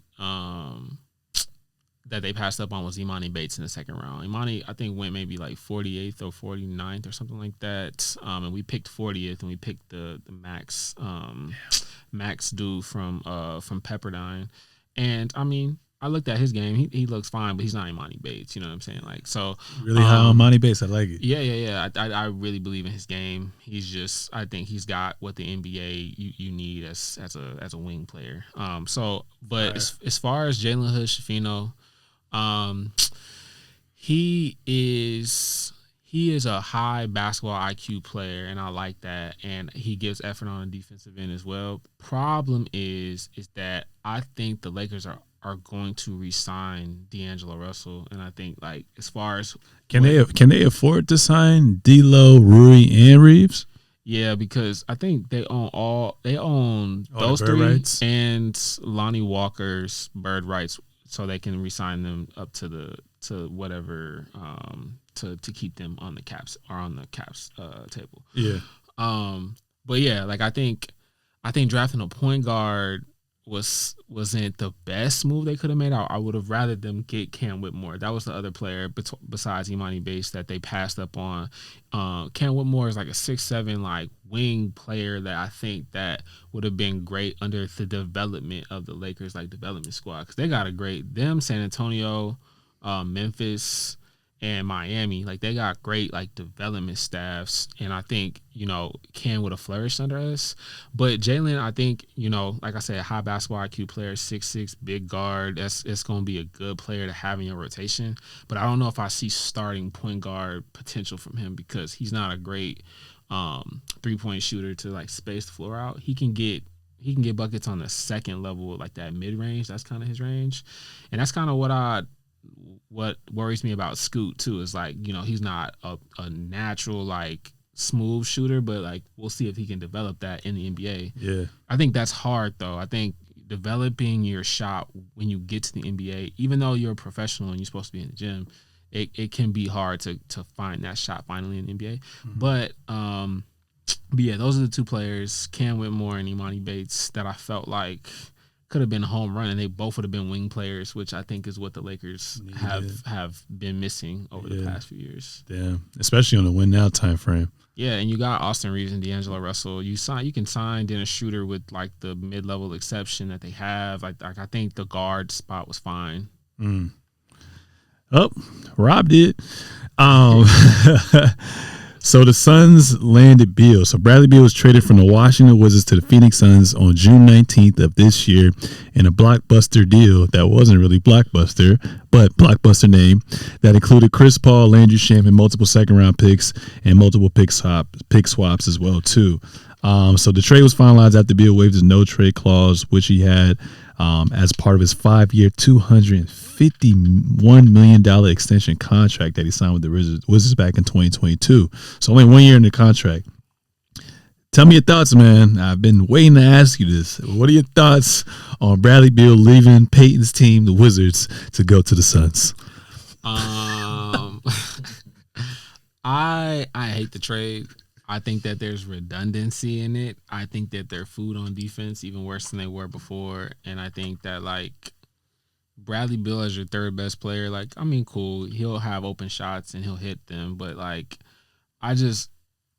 that they passed up on was Imani Bates in the second round. Imani, I think, went maybe like 48th or 49th or something like that. And we picked 40th, and we picked the Max dude from Pepperdine. And I mean, I looked at his game. He looks fine, but he's not Imani Bates. You know what I'm saying? Like, so really high on Imani Bates. I like it. Yeah. I really believe in his game. I think he's got what the NBA you need as a wing player. But as far as Jalen Hood-Schifino, he is a high basketball IQ player, and I like that. And he gives effort on the defensive end as well. Problem is that I think the Lakers are going to re-sign D'Angelo Russell, and I think like as far as can they afford to sign D'Lo, Rui, and Reeves? Yeah, because I think they own those 3 rights and Lonnie Walker's bird rights, so they can re-sign them up to whatever to keep them on the caps table. Yeah. But yeah, like I think drafting a point guard wasn't the best move they could have made. I would have rather them get Cam Whitmore. That was the other player besides Imani Bates that they passed up on. Cam Whitmore is like a 6'7" like wing player that I think that would have been great under the development of the Lakers like development squad, because they got a great San Antonio, Memphis, and Miami, like they got great like development staffs, and I think Cam would have flourished under us. But Jalen, I think like I said, high basketball IQ player, 6'6", big guard. It's going to be a good player to have in your rotation. But I don't know if I see starting point guard potential from him, because he's not a great 3-point shooter to like space the floor out. He can get buckets on the second level, like that mid range. That's kind of his range, and that's kind of what I what worries me about Scoot too is like, you know, he's not a natural like smooth shooter, but like we'll see if he can develop that in the NBA. Yeah, I think that's hard though. I think developing your shot when you get to the NBA, even though you're a professional and you're supposed to be in the gym, it can be hard to find that shot finally in the NBA. But yeah, those are the two players, Cam Whitmore and Imani Bates, that I felt like could have been a home run, and they both would have been wing players, which I think is what the Lakers have been missing over the past few years. Damn, especially on the win now time frame. Yeah, and you got Austin Reeves and D'Angelo Russell. You can sign Dennis Schroeder with like the mid-level exception that they have. Like I think the guard spot was fine. Oh, Rob did. So the Suns landed Beal. So Bradley Beal was traded from the Washington Wizards to the Phoenix Suns on June 19th of this year in a blockbuster deal that wasn't really blockbuster, but blockbuster name that included Chris Paul, Landry Shamet, multiple second-round picks, and multiple pick swaps as well too. So the trade was finalized after Beal waived his no-trade clause, which he had as part of his 5-year, $251 million extension contract that he signed with the Wizards back in 2022. So only 1 year in the contract. Tell me your thoughts, man. I've been waiting to ask you this. What are your thoughts on Bradley Beal leaving Peyton's team, the Wizards, to go to the Suns? I hate the trade. I think that there's redundancy in it. I think that they're food on defense, even worse than they were before. And I think that, like, Bradley Beal as your third best player, like, I mean, cool. He'll have open shots and he'll hit them. But, like, I just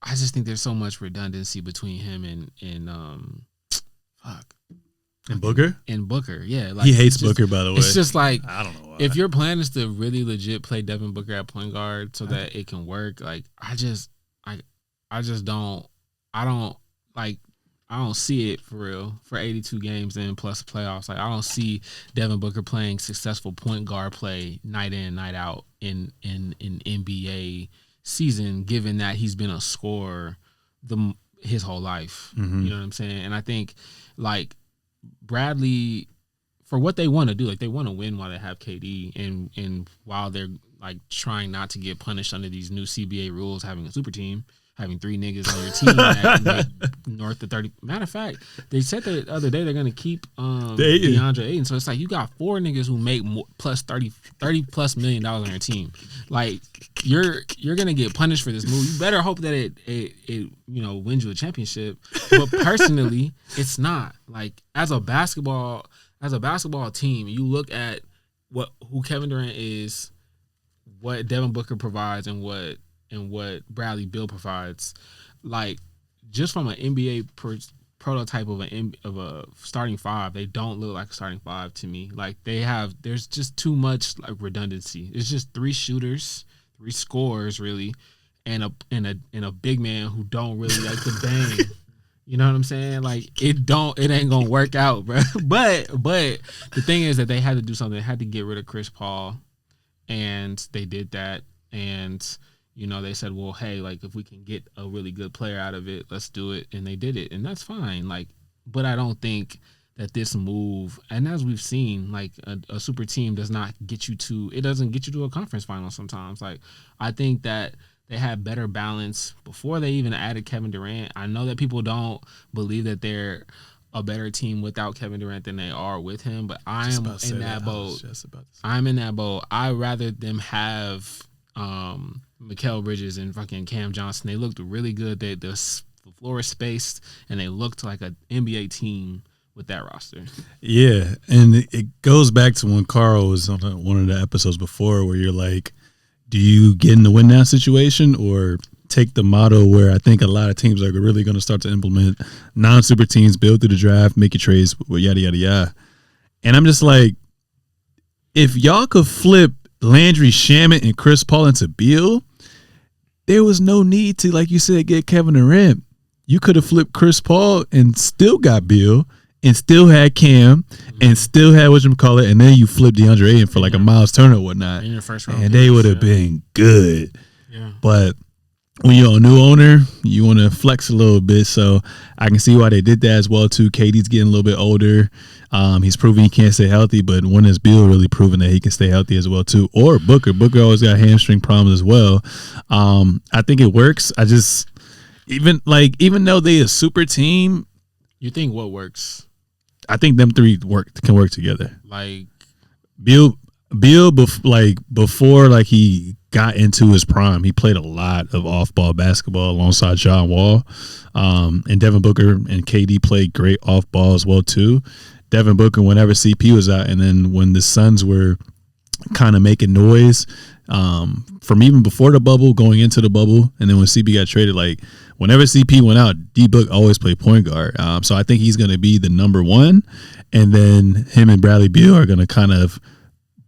think there's so much redundancy between him and Booker? And Booker, yeah. Like, he hates Booker, by the way. It's just like, I don't know why. If your plan is to really legit play Devin Booker at point guard so that it can work, like, I don't see it for real for 82 games and plus playoffs. Like, I don't see Devin Booker playing successful point guard play night in, night out in NBA season, given that he's been a scorer his whole life. You know what I'm saying? And I think, like, Bradley, for what they want to do, like, they want to win while they have KD and while they're, like, trying not to get punished under these new CBA rules, having a super team, having 3 niggas on your team that make north of 30. Matter of fact, they said the other day they're going to keep DeAndre Ayton. So it's like you got 4 niggas who make plus $30 plus $1 million on your team. Like, you're going to get punished for this move. You better hope that it wins you a championship. But personally, it's not. Like, as a basketball team, you look at who Kevin Durant is, what Devin Booker provides, and what Bradley Beal provides. Like, just from an NBA prototype of a starting five, they don't look like a starting five to me. Like, there's just too much, like, redundancy. It's just 3 shooters, 3 scorers really, and a big man who don't really like to bang. You know what I'm saying? Like, it ain't gonna work out, bro. But the thing is that they had to do something. They had to get rid of Chris Paul, and they did that. And they said, well, hey, like, if we can get a really good player out of it, let's do it. And they did it, and that's fine. Like, but I don't think that this move, and as we've seen, like, a super team doesn't get you to a conference final sometimes. Like, I think that they had better balance before they even added Kevin Durant. I know that people don't believe that they're a better team without Kevin Durant than they are with him, but I'm in that boat. I'm in that boat. I'd rather them have Mikal Bridges and fucking Cam Johnson. They looked really good. The floor is spaced, and they looked like an NBA team with that roster. Yeah, and it goes back to when Carl was on one of the episodes before, where you're like, do you get in the win now situation or take the motto where I think a lot of teams are really going to start to implement non-super teams, build through the draft, make your trades, yada, yada, yada. And I'm just like, if y'all could flip Landry Shamet and Chris Paul into Beal, there was no need to, like you said, get Kevin Durant. You could have flipped Chris Paul and still got Beal and still had Cam and still had whatchamacallit, and then you flipped DeAndre Ayton for like a Miles Turner or whatnot. In your first round, and they would have been good. Yeah. But when you're a new owner, you want to flex a little bit. So I can see why they did that as well too. KD's getting a little bit older. He's proven he can't stay healthy, but when is Beal really proving that he can stay healthy as well too? Or Booker. Booker always got hamstring problems as well. I think it works. I just even though they a super team, You think what works? I think them three can work together. Like Beal before he got into his prime, he played a lot of off-ball basketball alongside John Wall, and Devin Booker and KD played great off-ball as well too. Devin Booker, whenever CP was out, and then when the Suns were kind of making noise from even before the bubble, going into the bubble, and then when CP got traded, whenever CP went out, D-Book always played point guard. So I think he's going to be the number one, and then him and Bradley Beal are going to kind of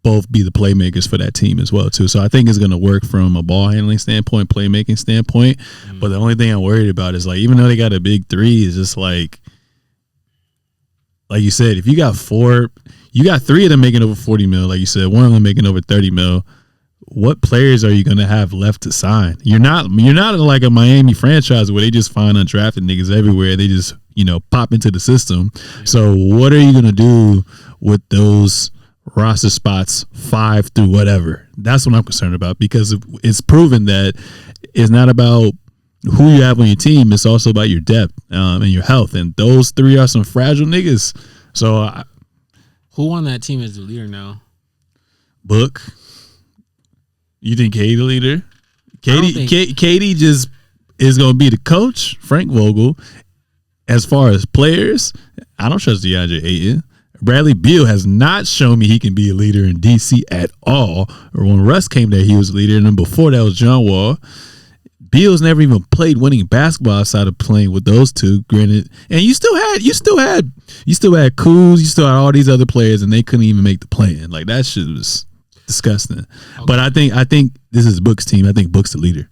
both be the playmakers for that team as well too. So I think it's going to work from a ball handling standpoint, playmaking standpoint. But the only thing I'm worried about is even though they got a big three, is just like you said, if you got three of them making over 40 mil, like you said, one of them making over 30 mil. What players are you going to have left to sign? You're not like a Miami franchise where they just find undrafted niggas everywhere. They just pop into the system. Yeah. So what are you going to do with those roster spots 5 through whatever? That's what I'm concerned about, because it's proven that it's not about who you have on your team. It's also about your depth and your health. And those three are some fragile niggas. So who on that team is the leader now? Book. You think KD the leader? KD just is going to be the coach, Frank Vogel. As far as players, I don't trust DeAndre Ayton. Bradley Beal has not shown me he can be a leader in DC at all. Or when Russ came there, he was a leader, and then before that was John Wall. Beal's never even played winning basketball outside of playing with those two. Granted, and you still had Kuz, you still had all these other players, and they couldn't even make the play-in. That shit was disgusting. Okay. But I think this is Book's team. I think Book's the leader.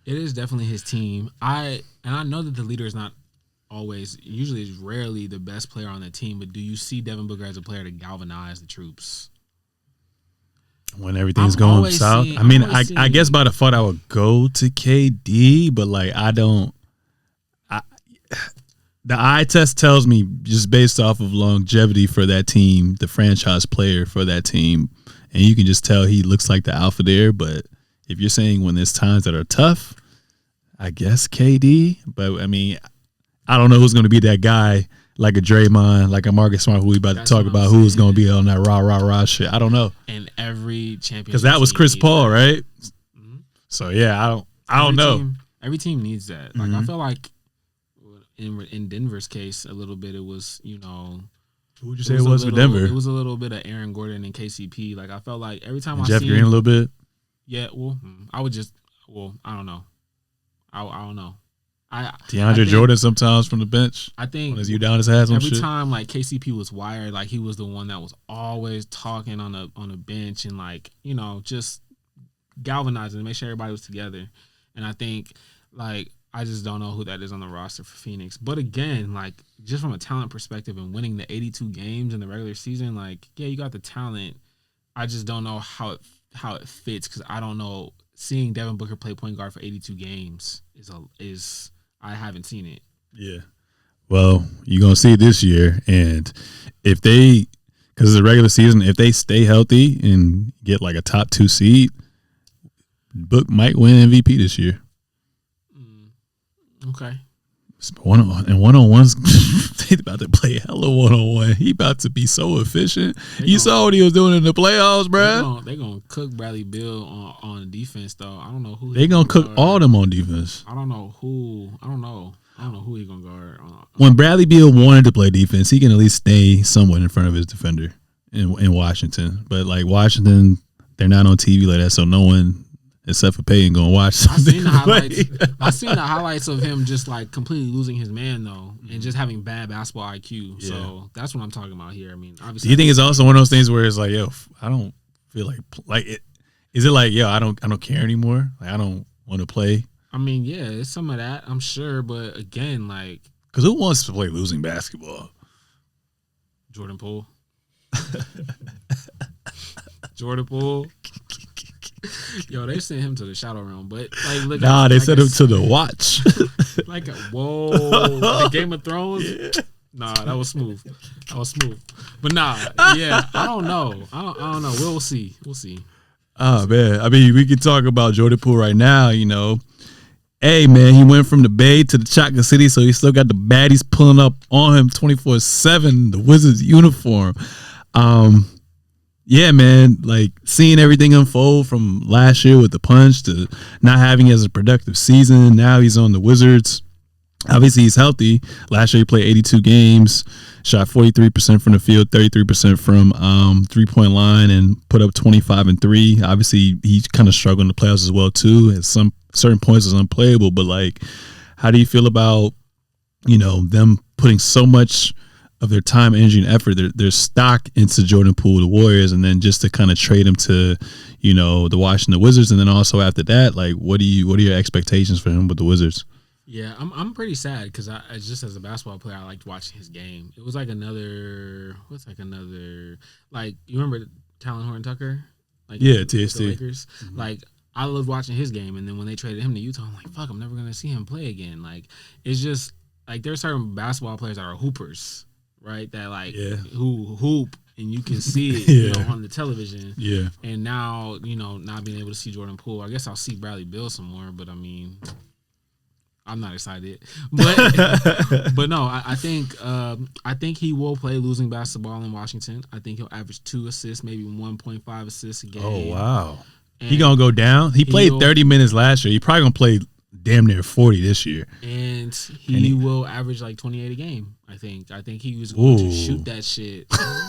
It is definitely his team. I know that the leader is not usually is rarely the best player on the team, but do you see Devin Booker as a player to galvanize the troops when everything's going south? I guess by default I would go to KD, but the eye test tells me, just based off of longevity for that team, the franchise player for that team, and you can just tell he looks like the alpha there. But if you're saying when there's times that are tough, I guess KD. But I don't know who's going to be that guy, like a Draymond, like a Marcus Smart, who we about to talk about, who's going to be on that rah shit. I don't know. And every champion, because that was Chris Paul, right? Mm-hmm. So yeah, I don't know. Every team needs that. Mm-hmm. I feel like in Denver's case, a little bit it was Who would you say it was for Denver? It was a little bit of Aaron Gordon and KCP. I felt like every time Jeff Green a little bit. Yeah, I would just I don't know. I don't know. DeAndre Jordan sometimes from the bench. I think when you down his ass on every shit. time KCP was wired, he was the one that was always talking on the bench and just galvanizing to make sure everybody was together. And I think I just don't know who that is on the roster for Phoenix. But again, just from a talent perspective and winning the 82 games in the regular season, yeah, you got the talent. I just don't know how it fits, because I don't know. Seeing Devin Booker play point guard for 82 games is I haven't seen it. Yeah. Well, you're going to see it this year. And if because it's a regular season, if they stay healthy and get a top 2 seed, Book might win MVP this year. Okay. One-on-ones, they about to play hella one-on-one. He about to be so efficient. You saw what he was doing in the playoffs, bro. They're going to cook Bradley Beal on defense, though. I don't know who. They're going to cook all them on defense. I don't know who. I don't know who he's going to guard. When Bradley Beal wanted to play defense, he can at least stay somewhat in front of his defender in Washington. But Washington, they're not on TV like that, so no one except for Payton gonna watch something. I seen the highlights of him just completely losing his man though, and just having bad basketball IQ. Yeah. So that's what I'm talking about here. Obviously. Do you think it's also one of those things where it's yo, I don't feel like it? Is it yo, I don't care anymore? I don't want to play. Yeah, it's some of that, I'm sure, but again, because who wants to play losing basketball? Jordan Poole. Jordan Poole. Yo, they sent him to the shadow realm, but like, look, Nah, they sent him to the watch. Like, whoa, the Game of Thrones. Yeah. Nah, that was smooth. But nah, yeah, I don't know. I don't know. We'll see. Oh man, I mean, we can talk about Jordan Poole right now. You know, hey man, he went from the Bay to the Chocolate City, so he still got the baddies pulling up on him 24/7. The Wizards uniform. Yeah, man, like seeing everything unfold from last year with the punch to not having as a productive season. Now he's on the Wizards. Obviously, he's healthy. Last year, he played 82 games, shot 43% from the field, 33% from 3-point line, and put up 25 and 3. Obviously, he's kind of struggled in the playoffs as well, too. At some certain points, is unplayable. But, like, how do you feel about, you know, them putting so much of their time, energy, and effort, their stock into Jordan Poole, the Warriors, and then just to kind of trade him to, you know, the Washington Wizards, and then also after that, like, what are your expectations for him with the Wizards? Yeah, I'm pretty sad because I just as a basketball player, I liked watching his game. It was like another like you remember Talon Horton Tucker? Like TST. The Lakers. Mm-hmm. Like I loved watching his game, and then when they traded him to Utah, I'm like, fuck, I'm never gonna see him play again. Like it's just like there's certain basketball players that are hoopers, right? That like who hoop and you can see it you know, on the television. Yeah. And now, you know, not being able to see Jordan Poole, I guess I'll see Bradley Beal some more, but I mean, I'm not excited, but no, I think he will play losing basketball in Washington. I think he'll average 2 assists, maybe 1.5 assists a game. Oh wow, he gonna go down. He played 30 minutes last year. He probably gonna play damn near 40 this year, and he will average like 28 a game. I think he was going to shoot that shit.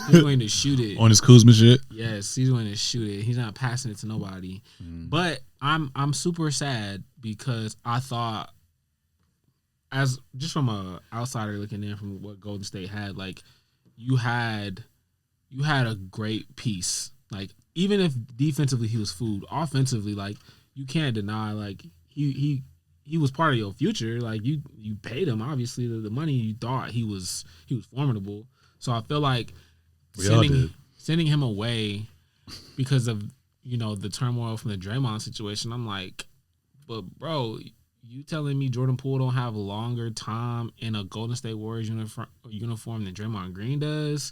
He's going to shoot it on his Kuzma shit. Yes, he's going to shoot it. He's not passing it to nobody. But I'm super sad because I thought, as just from a outsider looking in from what Golden State had, like you had a great piece. Like even if defensively he was food, offensively, like you can't deny like he was part of your future. Like you paid him obviously the money. You thought he was formidable. So I feel like sending him away because of, you know, the turmoil from the Draymond situation. I'm like, but bro, you telling me Jordan Poole don't have a longer time in a Golden State Warriors uniform than Draymond Green does?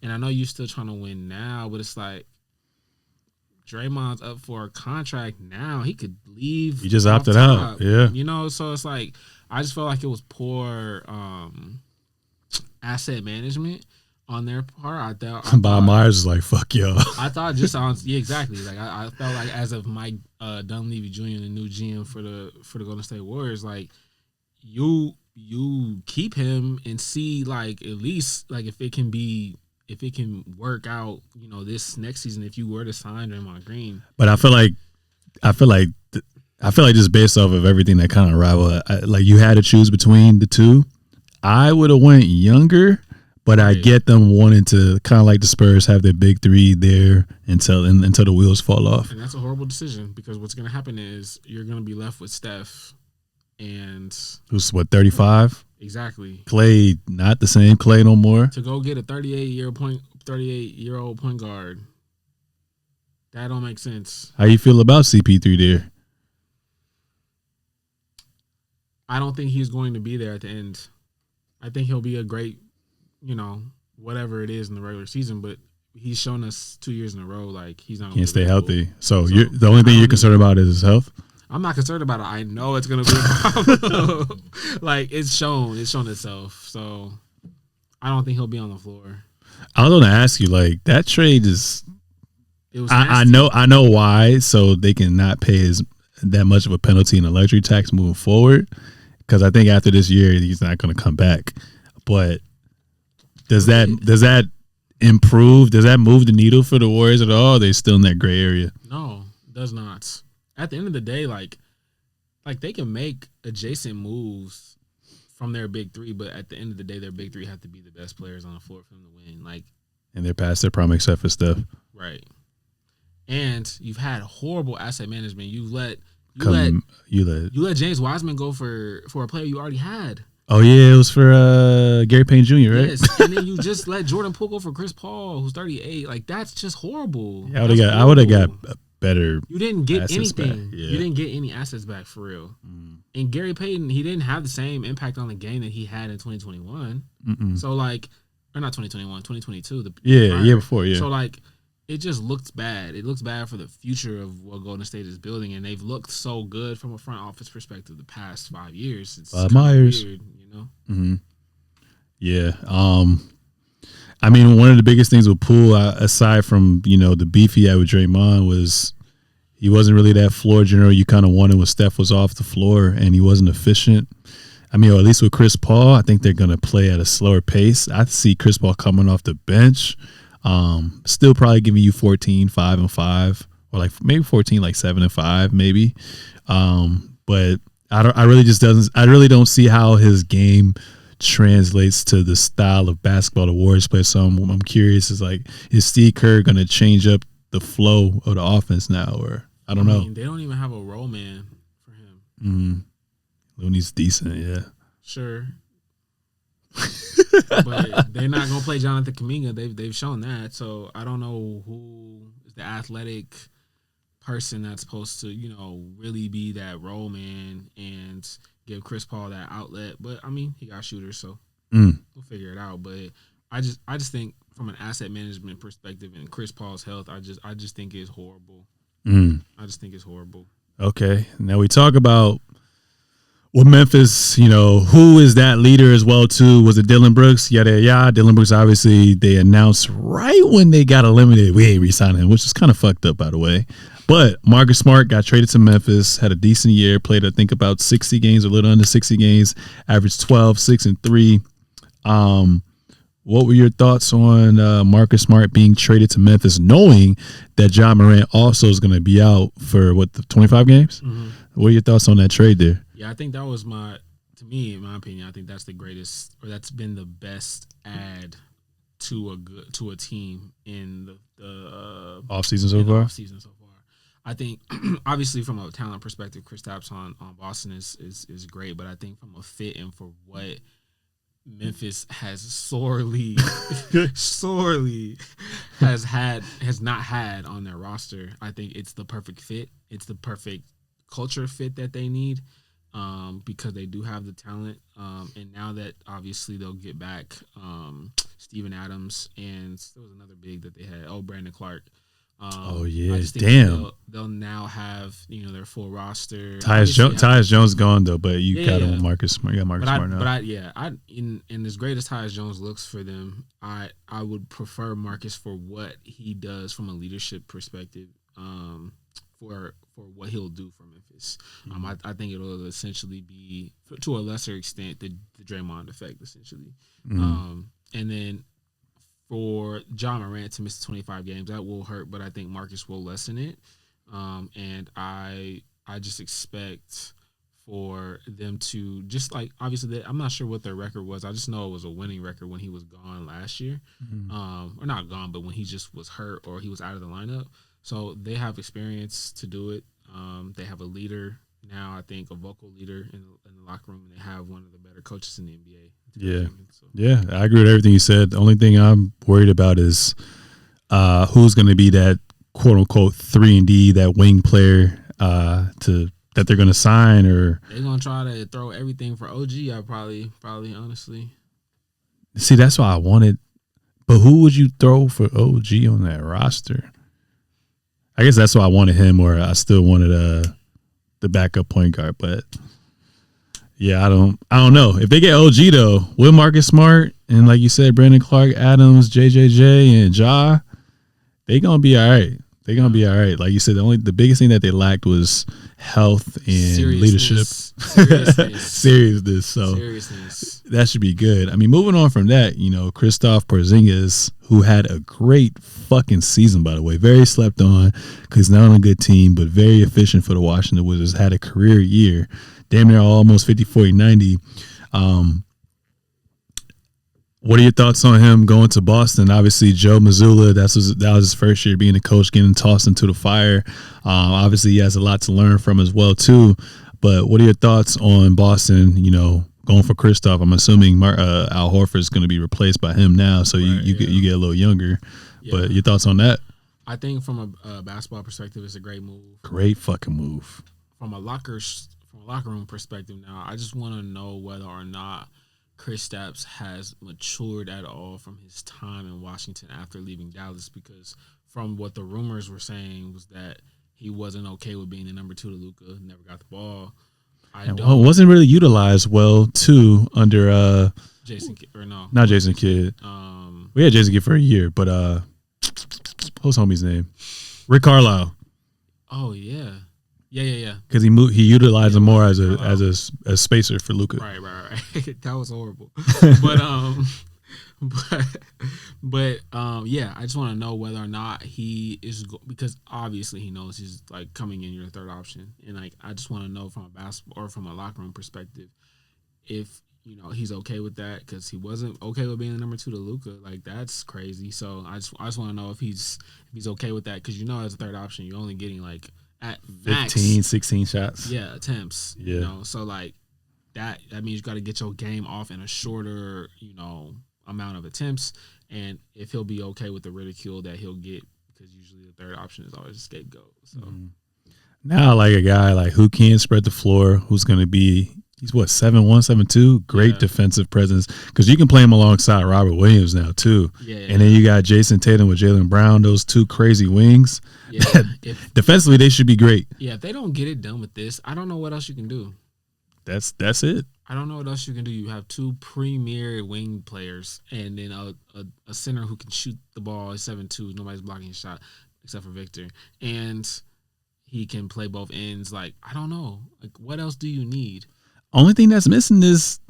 And I know you're still trying to win now, but it's like Draymond's up for a contract now. He could leave. He just opted out. Yeah. You know, so it's like I just felt like it was poor asset management on their part. I thought Bob Myers is like, fuck y'all. I thought just on exactly. Like I felt like as of Mike Dunleavy Jr., the new GM for the Golden State Warriors, like you keep him and see like at least like if it can work out, you know, this next season if you were to sign Draymond Green. But I feel like just based off of everything that kind of rival, like you had to choose between the two. I would have went younger. But I get them wanting to kind of like the Spurs have their big three there until the wheels fall off. And that's a horrible decision because what's going to happen is you're going to be left with Steph and who's 35? Exactly. Clay, not the same Clay no more. To go get a 38-year-old point guard, that don't make sense. How you feel about CP3 there? I don't think he's going to be there at the end. I think he'll be a great, you know, whatever it is in the regular season, but he's shown us 2 years in a row like he's not can't stay healthy. So the only thing you're concerned about is his health? I'm not concerned about it. I know it's gonna be a problem. Like it's shown itself. So I don't think he'll be on the floor. I was gonna ask you, like, that trade is it was I know why, so they can not pay that much of a penalty in a luxury tax moving forward. Because I think after this year he's not gonna come back. But does that improve? Does that move the needle for the Warriors at all? Or are they still in that gray area? No, it does not. At the end of the day, like they can make adjacent moves from their big three, but at the end of the day, their big three have to be the best players on the floor for them to win. Like, and they're past their prime except for Steph. Right. And you've had horrible asset management. You let James Wiseman go for a player you already had. Oh yeah, it was for Gary Payne Jr., right? Yes, and then you just let Jordan Poole go for Chris Paul, who's 38. Like that's just horrible. Yeah, I would have got better. You didn't get Yeah. anything. You didn't get any assets back for real. And Gary Payton, he didn't have the same impact on the game that he had in 2021. So like, or not 2021, 2022. The year before. Yeah. So like, it just looks bad. It looks bad for the future of what Golden State is building, and they've looked so good from a front office perspective the past 5 years. It's kind of weird, you know. Yeah. I mean, one of the biggest things with Poole, aside from the beef he had with Draymond, was he wasn't really that floor general you kind of wanted when Steph was off the floor, and he wasn't efficient. I mean, or at least with Chris Paul, I think they're going to play at a slower pace. I see Chris Paul coming off the bench, still probably giving you 14, 5 and 5, or like maybe 14, like 7 and 5, maybe. But I really don't see how his game translates to the style of basketball the Warriors play. So I'm curious, is Steve Kerr going to change up the flow of the offense now, or I don't know. They don't even have a role man for him. Looney's decent, yeah. Sure. But they're not going to play Jonathan Kuminga. They've shown that. So I don't know who is the athletic person that's supposed to, really be that role man and give Chris Paul that outlet. But I mean, he got shooters, so we'll figure it out. But I just think from an asset management perspective and Chris Paul's health, I just think it's horrible. I just think it's horrible. Okay. Now we talk about Memphis, who is that leader as well too? Was it Dylan Brooks? Yeah. Dylan Brooks, obviously they announced right when they got eliminated, we ain't re-signing him, which is kind of fucked up, by the way. But Marcus Smart got traded to Memphis, had a decent year, played I think about 60 games, a little under 60 games, averaged 12, 6 and 3. What were your thoughts on Marcus Smart being traded to Memphis, knowing that John Morant also is going to be out for 25 games? What are your thoughts on that trade there? Yeah, I think that was in my opinion, I think that's the greatest, or that's been the best add to a team in the offseason so far. I think obviously from a talent perspective, Kristaps on Boston is great, but I think from a fit and for what Memphis has sorely has not had on their roster, I think it's the perfect fit. It's the perfect culture fit that they need, because they do have the talent. And now that obviously they'll get back Steven Adams, and there was another big that they had, Brandon Clark. Damn. They'll now have their full roster. Tyus Jones gone though, but you got him with Marcus Smart. You got Marcus Smart now. But in as great as Tyus Jones looks for them, I would prefer Marcus for what he does from a leadership perspective. For what he'll do for Memphis, I think it'll essentially be, to a lesser extent, the Draymond effect essentially, and then. For John Morant to miss 25 games, that will hurt, but I think Marcus will lessen it. And I just expect for them to obviously I'm not sure what their record was. I just know it was a winning record when he was gone last year, or not gone, but when he just was hurt or he was out of the lineup. So they have experience to do it. They have a leader now, I think, a vocal leader in the locker room, and they have one of the better coaches in the NBA. Yeah, I agree with everything you said. The only thing I'm worried about is who's going to be that quote unquote 3-and-D, that wing player that they're going to sign, or they're going to try to throw everything for OG. I probably honestly. See, that's why I wanted. But who would you throw for OG on that roster? I guess that's why I wanted him, or I still wanted the backup point guard, but. Yeah, I don't know. If they get OG though, with Marcus Smart and like you said, Brandon Clark, Adams, JJJ, and Ja, they gonna be all right. They're gonna be all right. Like you said, the biggest thing that they lacked was health and leadership, seriousness. So that should be good. I mean, moving on from that, Kristaps Porzingis, who had a great fucking season, by the way, very slept on because not on a good team, but very efficient for the Washington Wizards. Had a career year. Damn near almost 50, 40, 90. What are your thoughts on him going to Boston? Obviously, Joe Mazzulla, that was his first year being a coach, getting tossed into the fire. Obviously, he has a lot to learn from as well, too. But what are your thoughts on Boston, going for Kristaps? I'm assuming Al Horford is going to be replaced by him now, so you get a little younger. Yeah. But your thoughts on that? I think from a basketball perspective, it's a great move. Great fucking move. From a locker room perspective, now I just want to know whether or not Kristaps has matured at all from his time in Washington after leaving Dallas, because from what the rumors were saying was that he wasn't okay with being the number 2 to Luka, never got the ball. Wasn't really utilized well too under Jason Kidd, or no, not Jason Kidd. We had Jason Kidd for a year, but what's homie's name? Rick Carlisle. Oh yeah. Because he utilized him more as a spacer for Luka. Right. That was horrible. but yeah, I just want to know whether or not he is, because obviously he knows he's like coming in your third option, and like I just want to know from a basketball or from a locker room perspective if he's okay with that, because he wasn't okay with being the number 2 to Luka. Like that's crazy. So I just want to know if he's okay with that, because as a third option you're only getting like at 15, 16 shots. Yeah, attempts. Yeah. So like that means you got to get your game off in a shorter, amount of attempts. And if he'll be okay with the ridicule that he'll get, because usually the third option is always a scapegoat. So now, like a guy like who can spread the floor, who's going to be, he's 7'1", 7'2", great defensive presence, because you can play him alongside Robert Williams now too. Yeah. And then you got Jason Tatum with Jaylen Brown, those two crazy wings. Yeah. Defensively, they should be great. Yeah, if they don't get it done with this, I don't know what else you can do. That's it. I don't know what else you can do. You have 2 premier wing players, and then a center who can shoot the ball. He's 7'2". Nobody's blocking his shot except for Victor, and he can play both ends. Like I don't know. Like what else do you need? Only thing that's missing is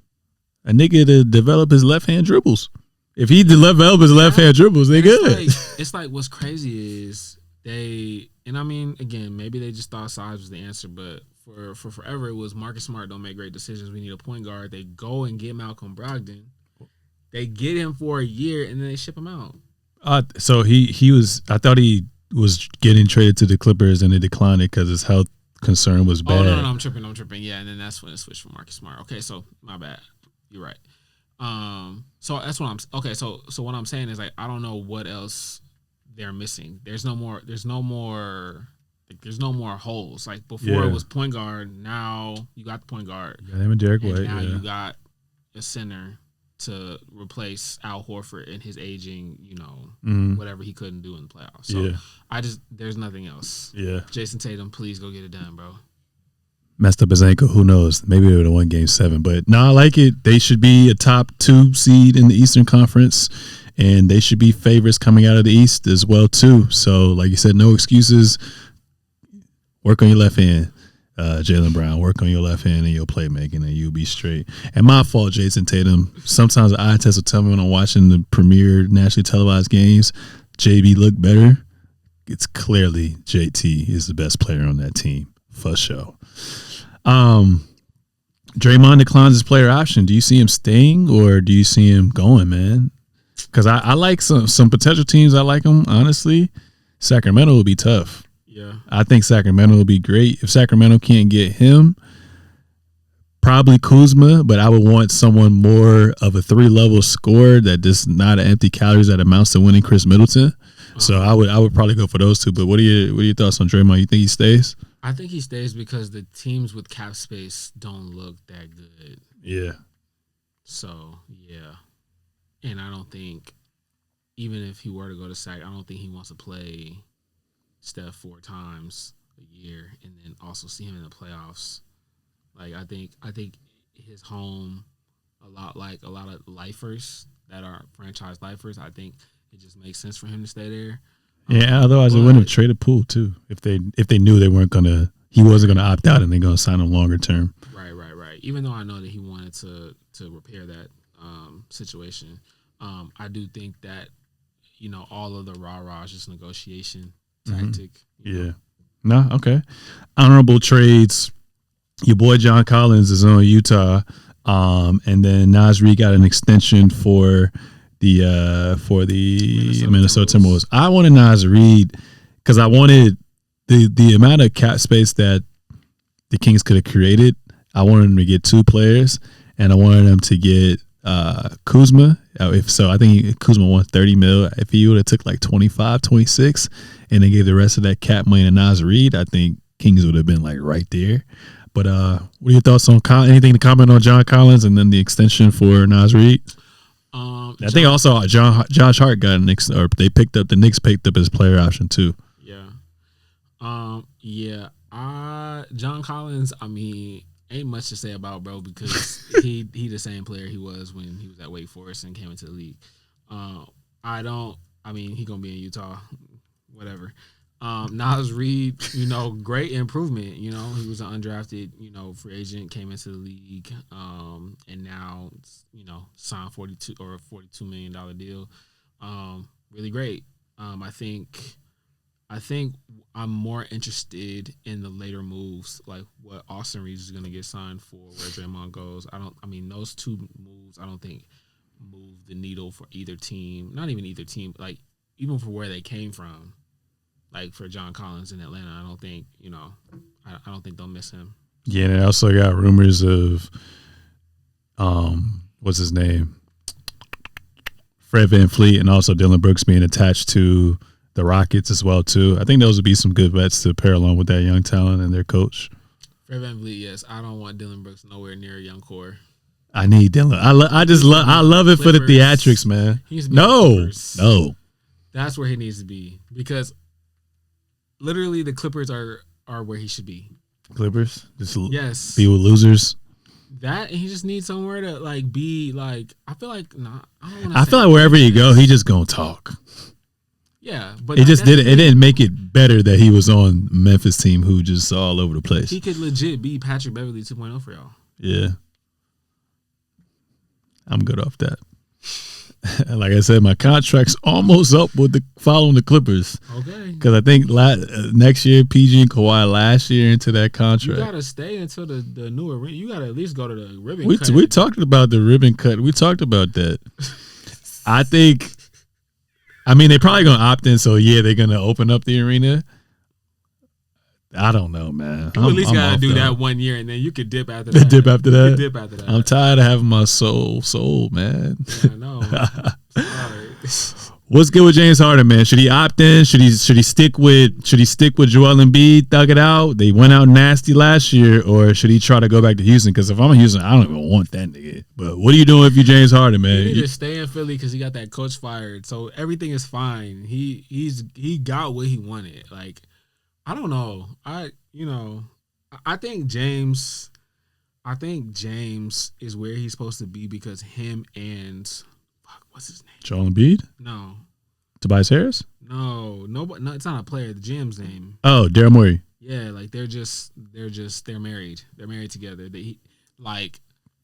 a nigga to develop his left hand dribbles. If he develop his left hand dribbles, they good. It's like what's crazy is and I mean, again, maybe they just thought size was the answer, but for forever it was Marcus Smart don't make great decisions. We need a point guard. They go and get Malcolm Brogdon. They get him for a year and then they ship him out. So he was. I thought he was getting traded to the Clippers and they declined it because his health concern was bad. Oh no, I'm tripping. Yeah, and then that's when it switched for Marcus Smart. Okay, so my bad. You're right. So that's what So what I'm saying is like I don't know what else they're missing. There's no more holes. Like before it was point guard. Now you got the point guard. Yeah, him and Derek White. Now you got a center to replace Al Horford in his aging, whatever he couldn't do in the playoffs. So there's nothing else. Yeah. Jason Tatum, please go get it done, bro. Messed up his ankle. Who knows? Maybe they would have won Game 7. But no, I like it. They should be a top 2 seed in the Eastern Conference, and they should be favorites coming out of the East as well too. So, like you said, no excuses. Work on your left hand, Jaylen Brown. Work on your left hand and your playmaking, and you'll be straight. And my fault, Jason Tatum. Sometimes the eye test will tell me when I'm watching the premier nationally televised games, JB look better. It's clearly JT is the best player on that team for sure. Draymond declines his player option. Do you see him staying or do you see him going, man? Because I like some potential teams. I like them, honestly. Sacramento will be tough. Yeah. I think Sacramento will be great. If Sacramento can't get him, probably Kuzma, but I would want someone more of a 3-level scorer that just not empty calories that amounts to winning Chris Middleton. So I would probably go for those two. But what are your thoughts on Draymond? You think he stays? I think he stays because the teams with cap space don't look that good. Yeah. So, yeah. And I don't think, even if he were to go to Sac, I don't think he wants to play Steph 4 times a year and then also see him in the playoffs. Like, I think his home, a lot like a lot of lifers that are franchise lifers, I think it just makes sense for him to stay there. Yeah, otherwise they wouldn't have traded Poole too. If they knew he wasn't gonna opt out and they're gonna sign him longer term. Right. Even though I know that he wanted to repair that situation, I do think that all of the rah-rah is just negotiation tactic. Yeah. No, okay. Honorable trades. Your boy John Collins is on Utah, and then Naz Reid got an extension for the Minnesota Timberwolves. I wanted Naz Reid because I wanted the amount of cap space that the Kings could have created. I wanted them to get 2 players, and I wanted them to get Kuzma. If so, I think Kuzma won 30 mil. If he would have took like 25, 26, and then gave the rest of that cap money to Nas Reed, I think Kings would have been like right there. But what are your thoughts on anything to comment on John Collins and then the extension for Nas Reed? I think also Josh Hart got Knicks, or the Knicks picked up his player option too. Yeah. John Collins, I mean, ain't much to say about, bro, because he the same player he was when he was at Wake Forest and came into the league. He gonna be in Utah, whatever. Nas Reed, great improvement. He was an undrafted, free agent, came into the league, and now, signed $42 million deal. Really great. I think I'm more interested in the later moves, like what Austin Reeves is going to get signed for, where Draymond goes. Those two moves, I don't think move the needle for either team. Not even either team, like even for where they came from. Like for John Collins in Atlanta, I don't think, I don't think they'll miss him. Yeah, and I also got rumors of, what's his name? Fred VanVleet and also Dylan Brooks being attached to the Rockets as well too. I think those would be some good bets to pair along with that young talent and their coach. Fred VanVleet, yes. I don't want Dylan Brooks nowhere near a young core. I need Dylan. I love it for the theatrics, man. No. That's where he needs to be, because literally the Clippers are where he should be. Clippers? Yes. Be with losers. That, and he just needs somewhere to like be like. I feel like I feel like wherever you go, he just gonna talk. Yeah, but it just didn't. It didn't make it better that he was on Memphis team who just all over the place. He could legit be Patrick Beverley 2.0 for y'all. Yeah, I'm good off that. Like I said, my contract's almost up with following the Clippers. Okay, because I think next year PG and Kawhi last year into that contract. You gotta stay until the new arena. You gotta at least go to the ribbon cut. We talked about the ribbon cut. We talked about that. I think. They're probably going to opt in, so yeah, they're going to open up the arena. I don't know, man. You at least got to do that 1 year, and then you could dip after that. Dip after that. I'm tired of having my soul, man. Yeah, I know. Sorry. What's good with James Harden, man? Should he opt in? Should he stick with Joel Embiid, thug it out? They went out nasty last year, or should he try to go back to Houston? Because if I'm in Houston, I don't even want that nigga. But what are you doing if you James Harden, man? He need to stay in Philly because he got that coach fired, so everything is fine. He got what he wanted. Like, I don't know. I think James is where he's supposed to be because him and what's his name? Joel Embiid? No. Tobias Harris? No, it's not a player. The GM's name. Oh, Daryl Morey. Yeah, like they're married. They're married together.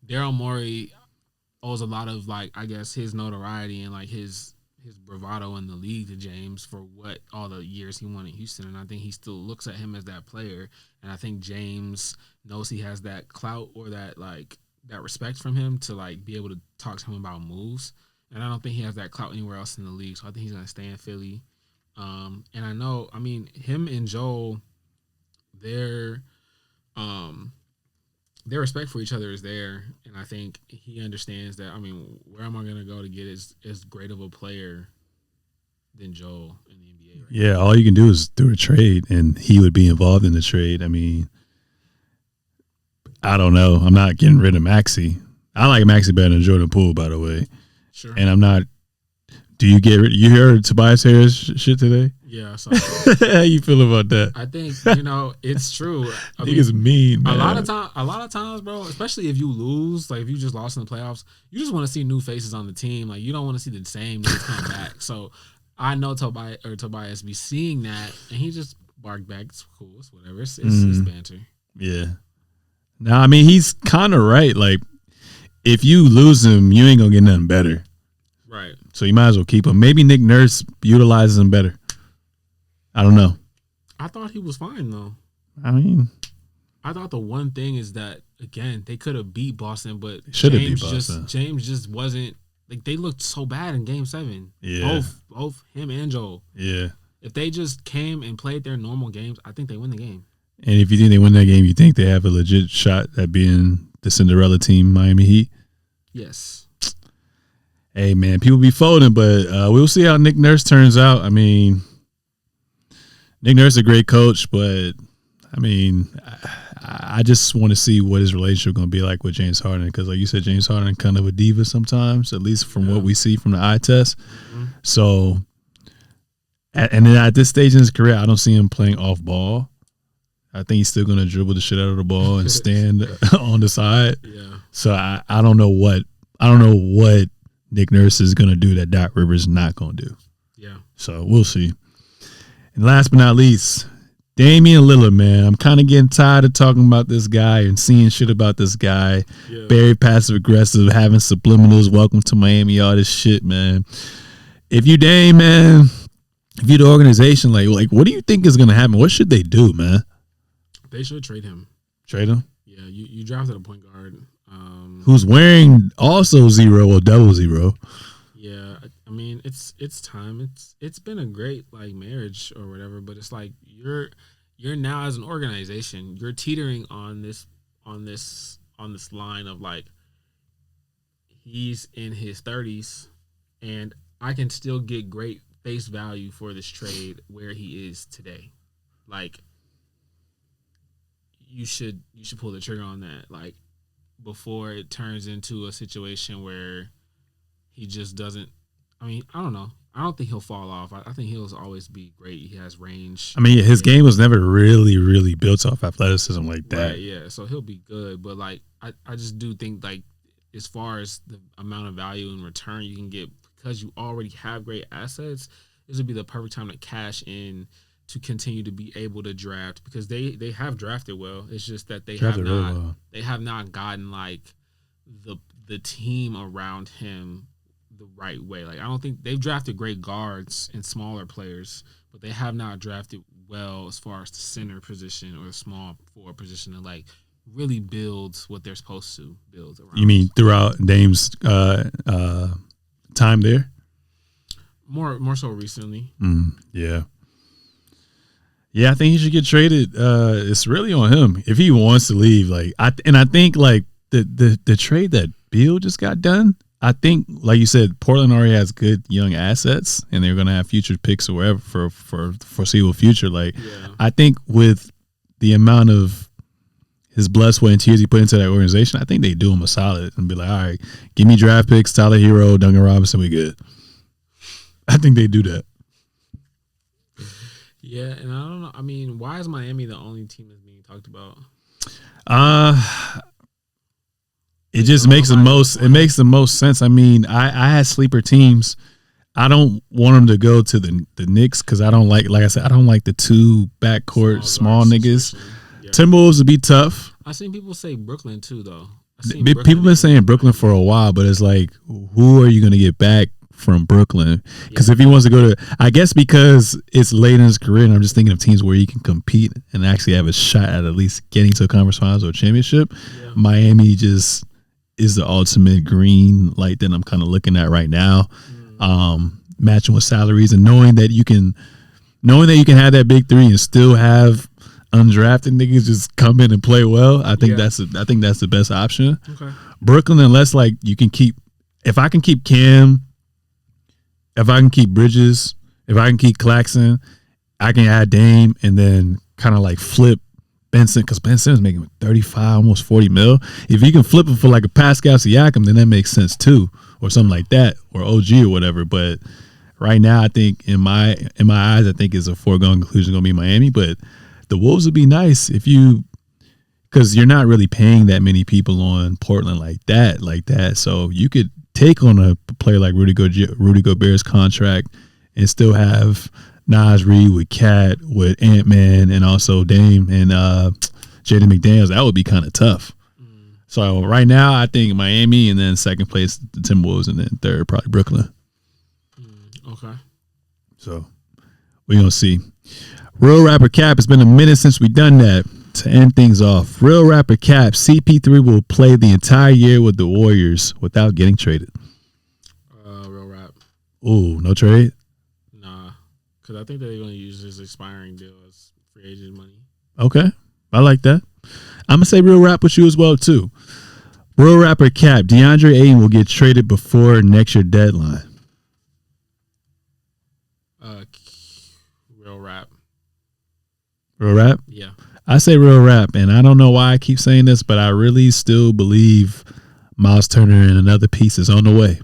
Daryl Morey owes a lot of his notoriety and his bravado in the league to James for what all the years he won in Houston, and I think he still looks at him as that player, and I think James knows he has that clout or that respect from him to be able to talk to him about moves. And I don't think he has that clout anywhere else in the league. So I think he's going to stay in Philly. And I know, him and Joel, their respect for each other is there. And I think he understands that, where am I going to go to get as great of a player than Joel in the NBA? Right now? All you can do is do a trade, and he would be involved in the trade. I don't know. I'm not getting rid of Maxey. I like Maxey better than Jordan Poole, by the way. Sure. And I'm not. Do you you heard Tobias Harris shit today? Yeah, I saw that. How you feel about that? I think it's true. Niggas mean, man. A lot of times, bro. Especially if you lose, if you just lost in the playoffs, you just want to see new faces on the team. You don't want to see the same niggas come back. So I know Tobias be seeing that, and he just barked back. It's cool. It's whatever. It's banter. Yeah. Now, he's kind of right. If you lose him, you ain't gonna get nothing better. Right. So you might as well keep him. Maybe Nick Nurse utilizes him better. I don't know. I thought he was fine though. I thought the one thing is that again they could have beat Boston, but James just wasn't they looked so bad in Game 7. Yeah. Both him and Joel. Yeah. If they just came and played their normal games, I think they win the game. And if you think they win that game, you think they have a legit shot at being the Cinderella team, Miami Heat? Yes. Hey, man, people be folding, but we'll see how Nick Nurse turns out. I mean, Nick Nurse is a great coach, but, I mean, I just want to see what his relationship going to be like with James Harden because, like you said, James Harden kind of a diva sometimes, at least from what we see from the eye test. Mm-hmm. So, and then at this stage in his career, I don't see him playing off ball. I think he's still going to dribble the shit out of the ball and stand on the side. Yeah. So I don't know what Nick Nurse is going to do that Doc Rivers is not going to do. Yeah. So we'll see. And last but not least, Damian Lillard, man. I'm kind of getting tired of talking about this guy and seeing shit about this guy. Yeah. Very passive aggressive, having subliminals, welcome to Miami, all this shit, man. If you Dame, man, if you the organization, like what do you think is going to happen? What should they do, man? They should trade him. Trade him? Yeah, you drafted a point guard. Who's wearing also 0 or double 0. Yeah, I mean it's time. It's been a great like marriage or whatever, but it's like you're now as an organization, you're teetering on this line of like he's in his 30s and I can still get great face value for this trade where he is today. Like you should pull the trigger on that, like before it turns into a situation where he just doesn't. I mean, I don't know. I don't think he'll fall off. I think he'll always be great. He has range. I mean, his game was never really, really built off athleticism like that. Right, yeah. So he'll be good, but like I just do think like as far as the amount of value in return you can get because you already have great assets, this would be the perfect time to cash in to continue to be able to draft because they have drafted well. It's just that they have not gotten like the team around him the right way. Like I don't think they've drafted great guards and smaller players, but they have not drafted well as far as the center position or the small forward position to like really build what they're supposed to build around. You mean throughout Dame's time there? More so recently. Yeah. Yeah, I think he should get traded. It's really on him if he wants to leave. Like I think like the trade that Beal just got done. I think, like you said, Portland already has good young assets, and they're gonna have future picks or whatever for foreseeable future. Like I think with the amount of his blood, sweat, and tears he put into that organization, I think they do him a solid and be like, all right, give me draft picks, Tyler Hero, Duncan Robinson, we good. I think they do that. Yeah, and I don't know. I mean, why is Miami the only team that's being talked about? It just makes the most. It makes the most sense. I mean, I had sleeper teams. I don't want them to go to the Knicks because I don't like I said, I don't like the two backcourt small niggas. Yeah. Timberwolves would be tough. I've seen people say Brooklyn too, though. People been saying Brooklyn for a while, but it's like, who are you going to get back from Brooklyn? Because if he wants to go to, I guess because it's late in his career, and I'm just thinking of teams where he can compete and actually have a shot at least getting to a conference finals or a championship. Yeah. Miami just is the ultimate green light that I'm kind of looking at right now. Matching with salaries and knowing that you can have that big three and still have undrafted niggas just come in and play well. I think that's the best option. Okay. Brooklyn, unless like you can keep, if I can keep Cam, if I can keep Bridges, if I can keep Claxton, I can add Dame and then kind of like flip Benson, because Benson's making 35, almost 40 mil. If you can flip it for like a Pascal Siakam, then that makes sense too, or something like that, or OG or whatever. But right now, I think in my eyes, I think it's a foregone conclusion going to be Miami. But the Wolves would be nice if you, because you're not really paying that many people on Portland like that. So you could take on a player like Rudy Gobert's contract and still have Naz Reid with Cat, with Ant-Man, and also Dame and Jaden McDaniels. That would be kind of tough. So right now, I think Miami, and then second place, the Timberwolves, and then third, probably Brooklyn. Okay. So we're going to see. Real Rapper Cap, it's been a minute since we done that. To end things off, Real Rapper Cap, CP3 will play the entire year with the Warriors without getting traded. Real Rap. Ooh, no trade? Nah, because I think that they're going to use his expiring deal as free agent money. Okay, I like that. I'm going to say Real Rap with you as well, too. Real rapper Cap, DeAndre Ayton will get traded before next year deadline. Real rap. Real rap? Yeah. I say real rap, and I don't know why I keep saying this, but I really still believe Miles Turner and another piece is on the way.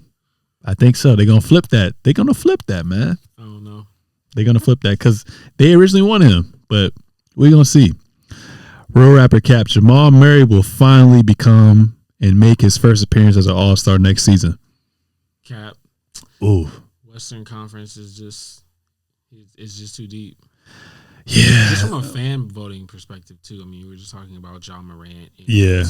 I think so. They're going to flip that. They're going to flip that, man. I don't know. They're going to flip that because they originally wanted him, but we're going to see. Real rapper Cap, Jamal Murray will finally become and make his first appearance as an All-Star next season. Cap. Ooh. Western Conference is just too deep. Yeah. Just from a fan voting perspective, too. I mean, we were just talking about Ja Morant. Yeah.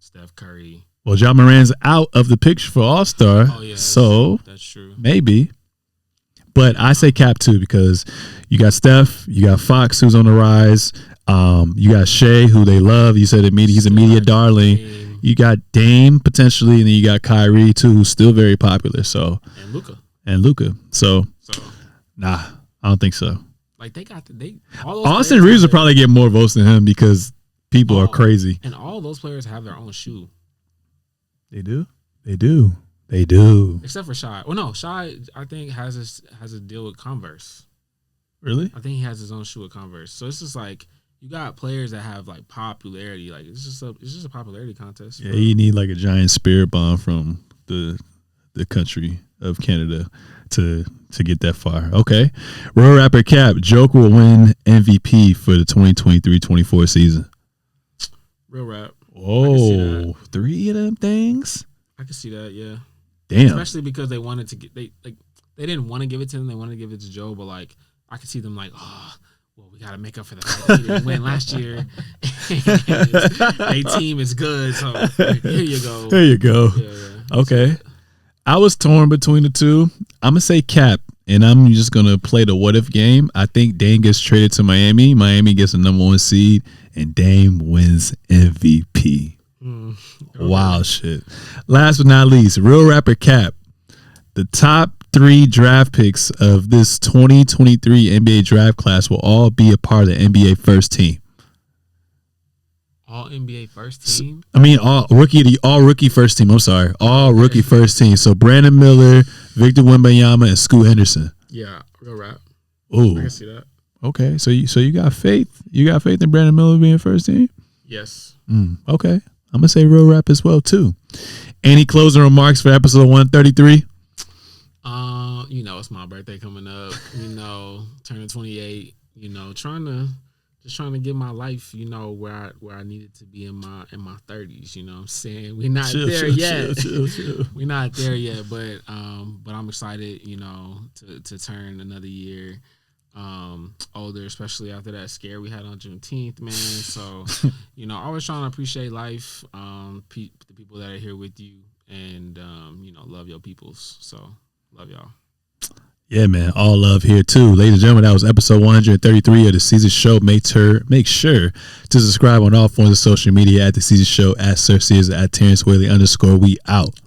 Steph Curry. Well, Ja Morant's out of the picture for All-Star. Oh, yeah. So that's true. Maybe. But I say Cap, too, because you got Steph, you got Fox, who's on the rise. You got Shea, who they love. You said he's a media darling. Dame. You got Dame, potentially, and then you got Kyrie, too, who's still very popular. So And Luka. So, nah, I don't think so. Like, Austin Reeves will probably get more votes than him because people are crazy. And all those players have their own shoe. They do? They do. Except for Shai. Well, no, Shai, I think, has a deal with Converse. Really? I think he has his own shoe with Converse. So it's just like you got players that have like popularity. Like it's just a popularity contest. Yeah, you need like a giant spirit bomb from the country of Canada to get that far. Okay. Real rapper Cap, Joker will win MVP for the 2023-24 season. Real rap. Oh, 3 of them things? I can see that, yeah. Damn. Especially because they wanted to get they didn't want to give it to him, they wanted to give it to Joe, but like I could see them like, oh, well, we gotta make up for the fact that he didn't win last year. Their team is good, so here you go. There you go. Yeah. Okay. I was torn between the two. I'm gonna say Cap, and I'm just gonna play the what if game. I think Dame gets traded to Miami. Miami gets the number 1 seed, and Dame wins MVP. Okay. Wild shit. Last but not least, real rapper Cap. The top 3 draft picks of this 2023 NBA draft class will all be a part of the NBA first team. All NBA first team? All rookie first team. I'm sorry. All rookie first team. So Brandon Miller, Victor Wembanyama, and Scoot Henderson. Yeah, real rap. Ooh. I can see that. Okay. So you got faith. You got faith in Brandon Miller being first team? Yes. Okay. I'm gonna say real rap as well too. Any closing remarks for episode 133? It's my birthday coming up. Turning 28. Trying to get my life, where I needed to be in my 30s. You know what I'm saying? We're not there yet. Chill. We're not there yet, but I'm excited, to turn another year older, especially after that scare we had on Juneteenth, man. So, always trying to appreciate life, the people that are here with you, and love your peoples. So, love y'all. Yeah, man. All love here too. Ladies and gentlemen, that was episode 133 of The Seezus Show. Make sure to subscribe on all forms of social media at The Seezus Show, at Sir Sears, at Terrence Whaley _. We out.